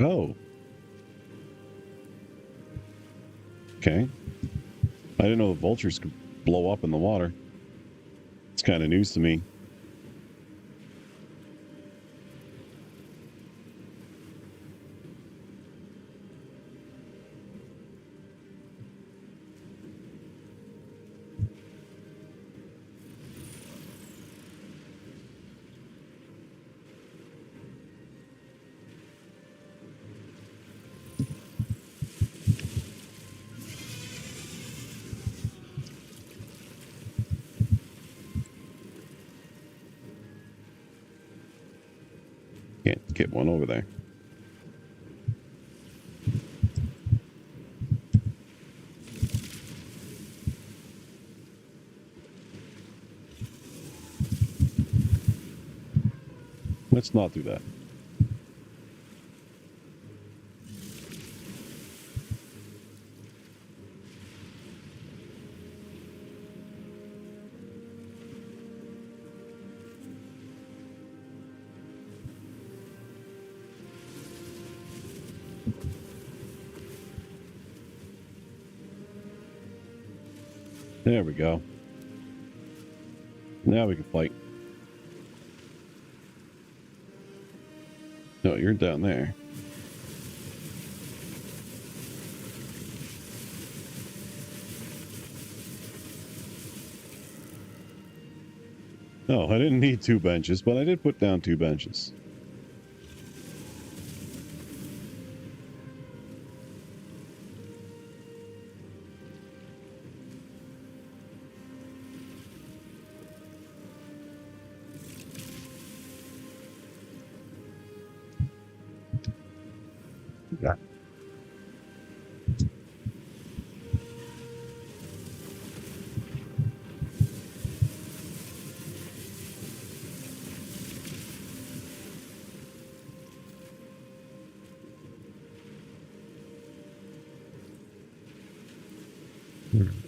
Oh. Okay. I didn't know the vultures could blow up in the water. It's kind of news to me. Can't get one over there. Let's not do that. There we go. Now we can fight. No, you're down there. No, I didn't need 2 benches, but I did put down 2 benches. Yeah.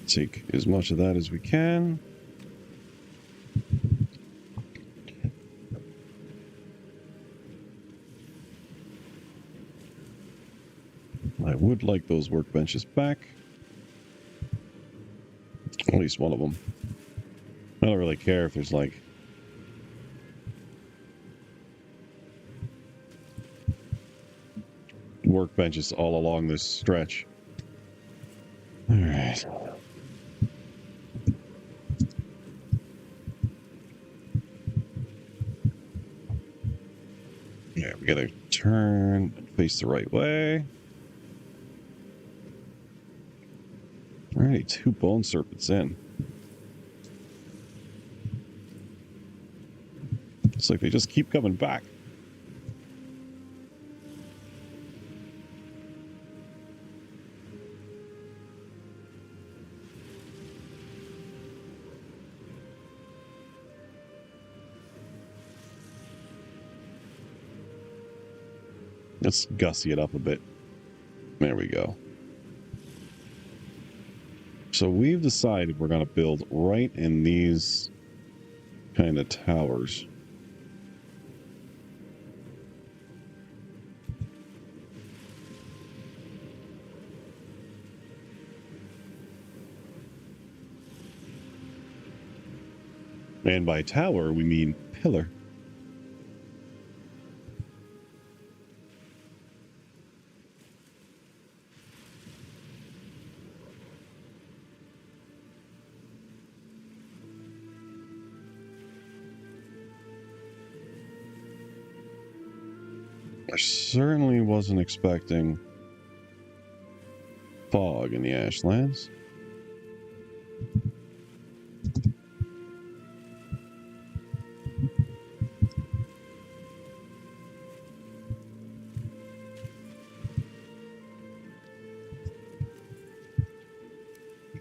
Take as much of that as we can. I would like those workbenches back. At least one of them. I don't really care if there's like workbenches all along this stretch. All right. Yeah, we gotta turn and face the right way. Alrighty, 2 bone serpents in. It's like they just keep coming back. Let's gussy it up a bit. There we go. So we've decided we're going to build right in these kind of towers. And by tower, we mean pillar. I certainly wasn't expecting fog in the Ashlands.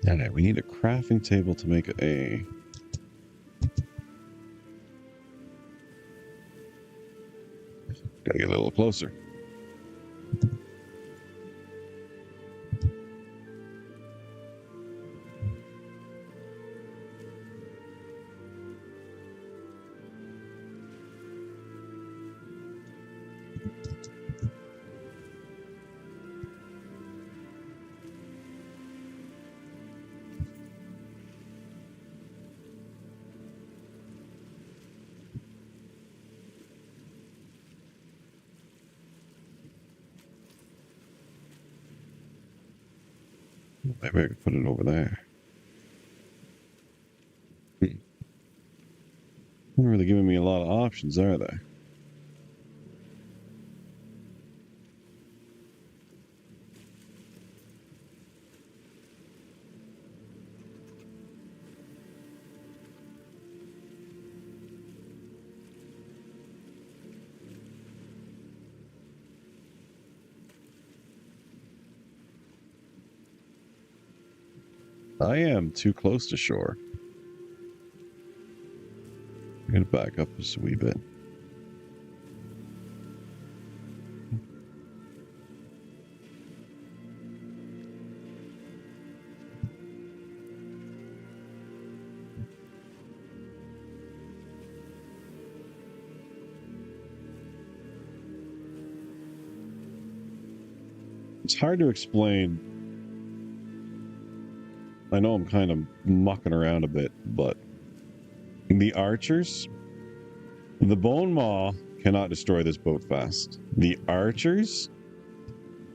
Okay, we need a crafting table to make a... Gotta get a little closer. Maybe I could put it over there. They're not really giving me a lot of options, are they? I am too close to shore. I'm gonna back up just a wee bit. It's hard to explain. I know I'm kind of mucking around a bit, but the archers, the bone maw cannot destroy this boat fast. The archers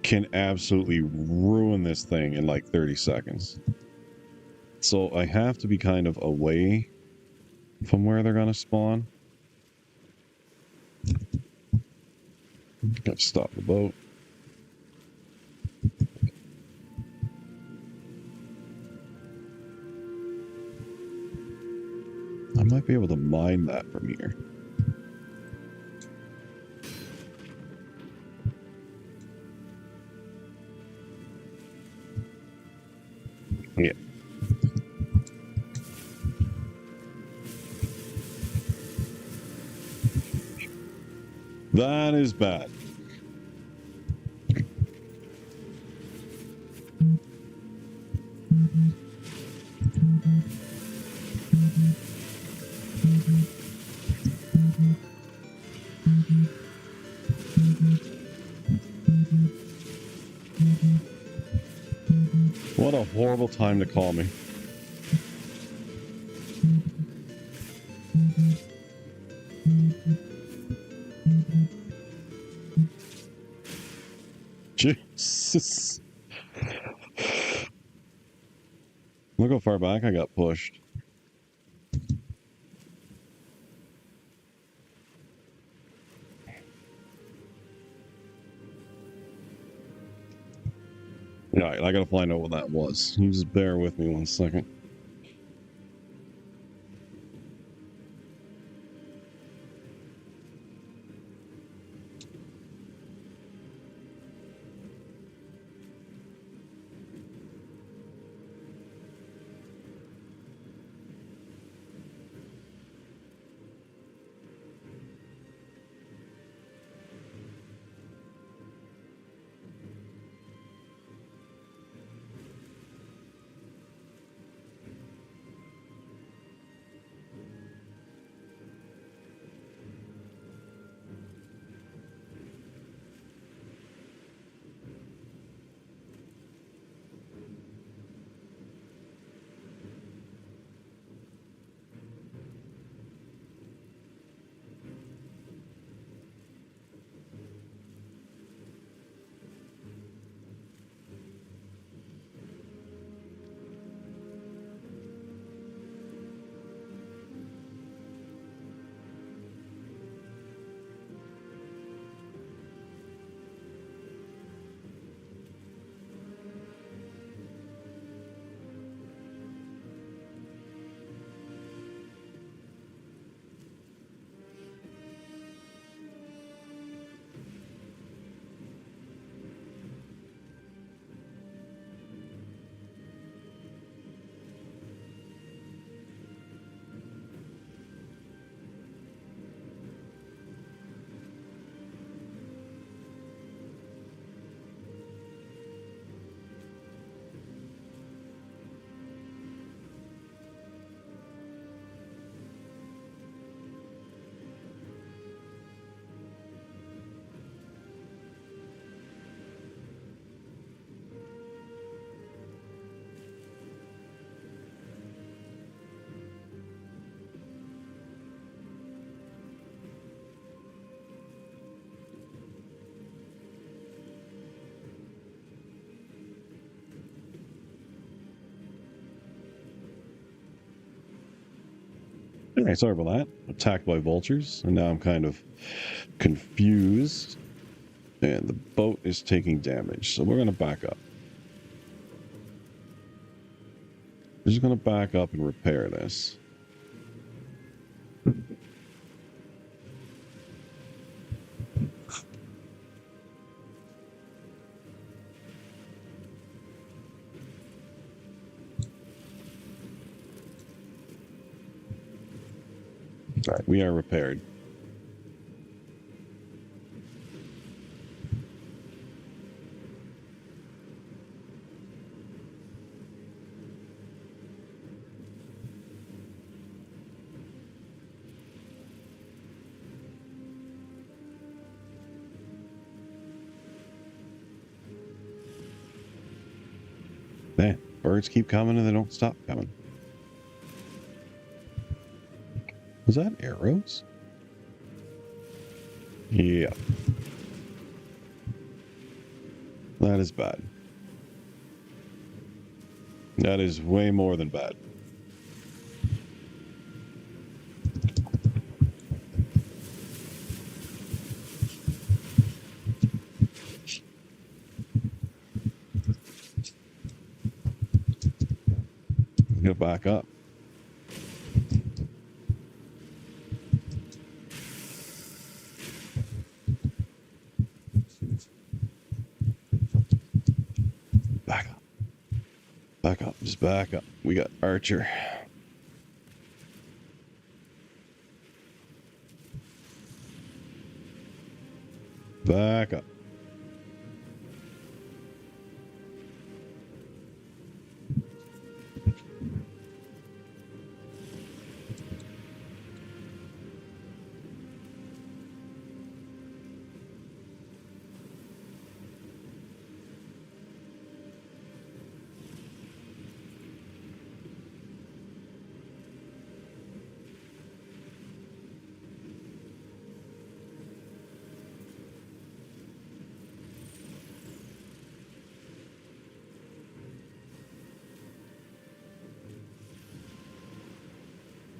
can absolutely ruin this thing in like 30 seconds. So I have to be kind of away from where they're going to spawn. Gotta stop the boat. I might be able to mine that from here. Yeah. That is bad. What a horrible time to call me. Jesus. Look how far back I got pushed. Alright, I gotta find out what that was. You just bear with me 1 second. Alright, sorry about that. Attacked by vultures, and now I'm kind of confused. And the boat is taking damage, so we're going to back up. We're just going to back up and repair this. Alright, we are repaired. Man, birds keep coming and they don't stop coming. Was that arrows? Yeah. That is bad. That is way more than bad. Get back up. Back up. Back up. Just back up. We got Archer. Back up.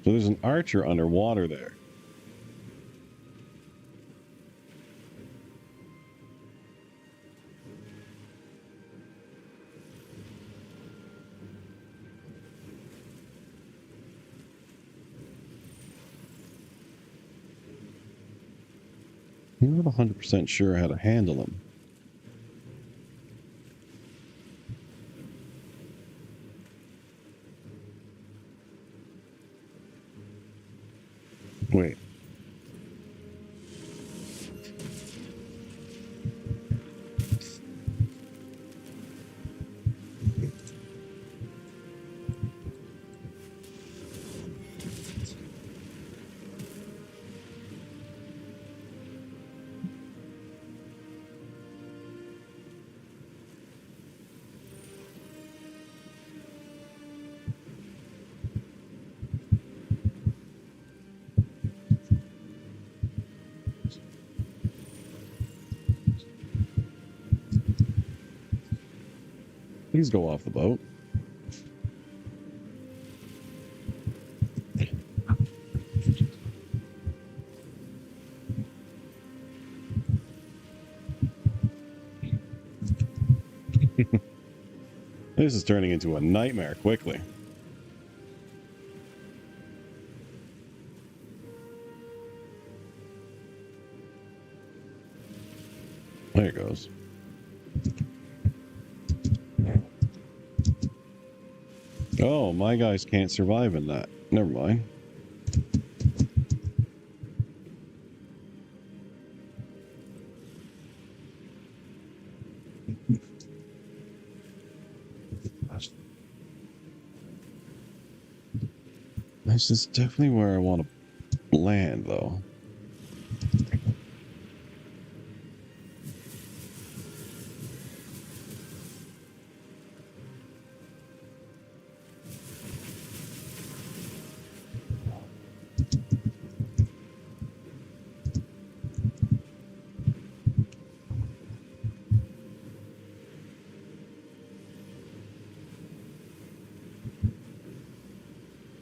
So there's an archer underwater there. I'm not 100% sure how to handle them. Wait. Please go off the boat. This is turning into a nightmare quickly. There it goes. Oh, my guys can't survive in that. Never mind. This is definitely where I want to land, though.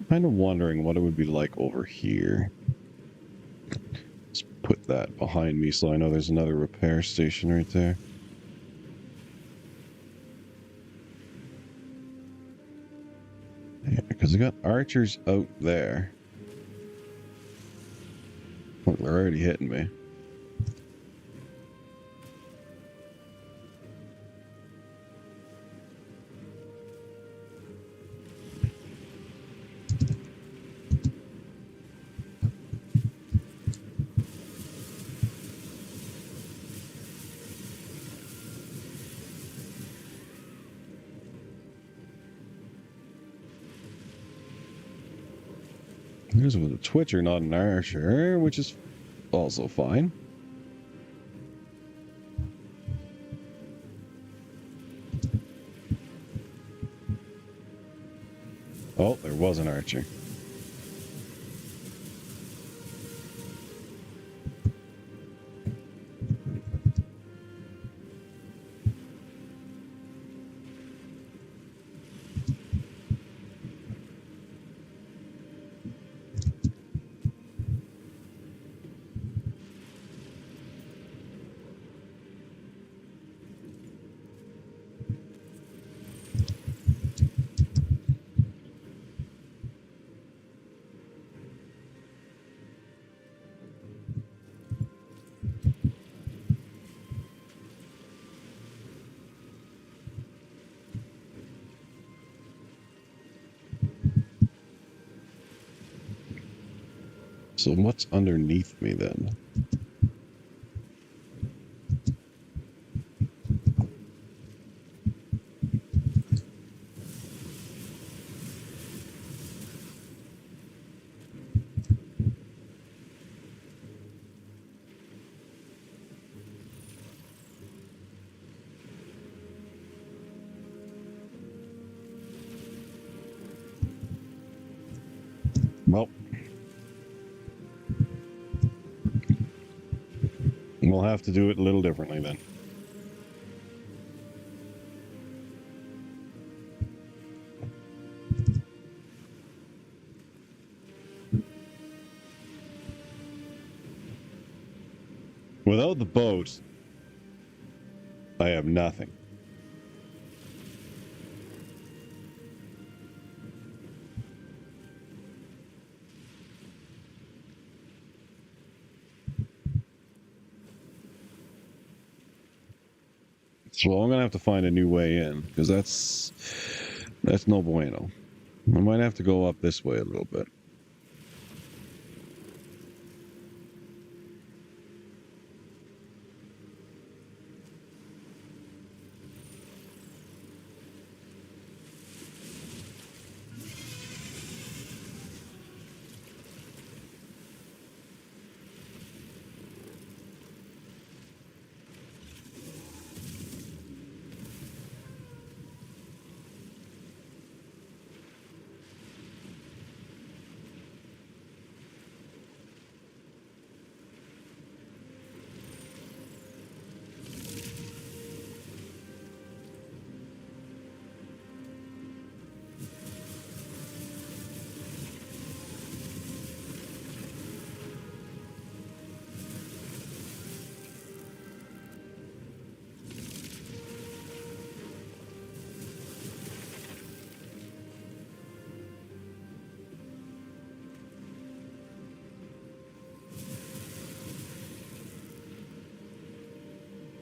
Kind of wondering what it would be like over here. Let's put that behind me so I know there's another repair station right there. Yeah, because I got archers out there. Look, they're already hitting me. Here's with a twitcher, not an archer, which is also fine. Oh, there was an archer. So what's underneath me then? Well, we'll have to do it a little differently then. Without the boat, I have nothing. So I'm gonna have to find a new way in, because that's no bueno. I might have to go up this way a little bit.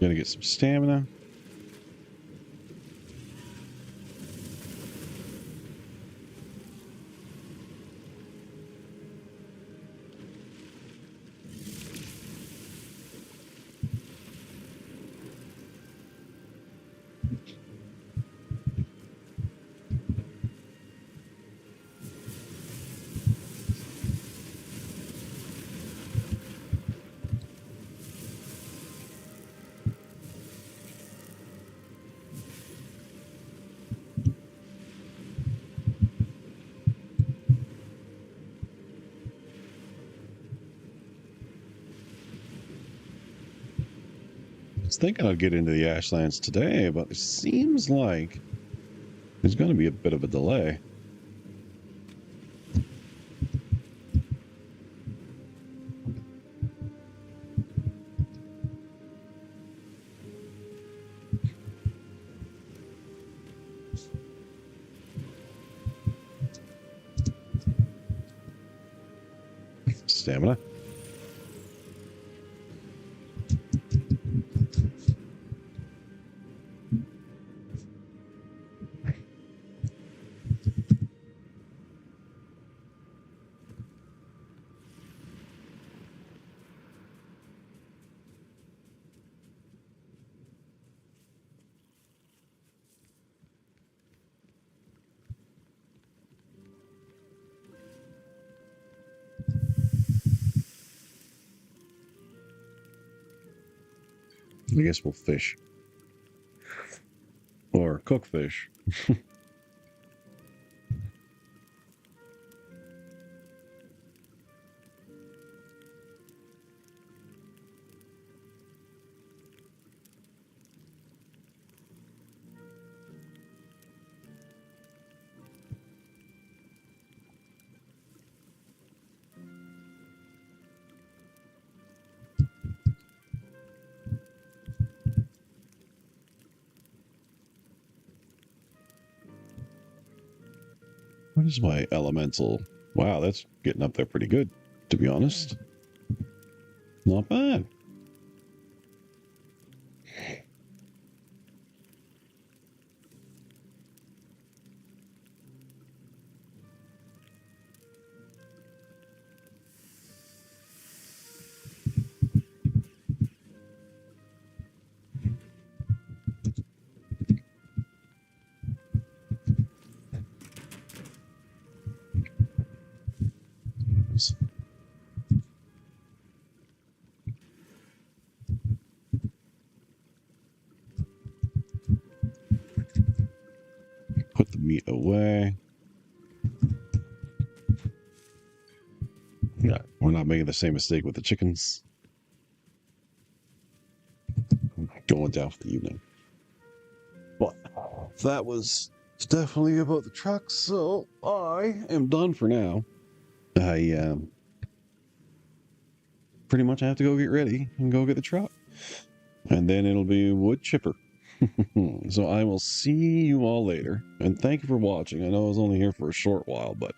Gonna get some stamina. I was thinking I'd get into the Ashlands today, but it seems like there's going to be a bit of a delay. Stamina. I guess we'll fish. Or cook fish. What is my elemental? Wow, that's getting up there pretty good, to be honest. Not bad. Put the meat away. Yeah, we're not making the same mistake with the chickens. Going down for the evening. Well, that was definitely about the truck, so I am done for now. I pretty much I have to go get ready and go get the truck. And then it'll be wood chipper. So I will see you all later. And thank you for watching. I know I was only here for a short while, but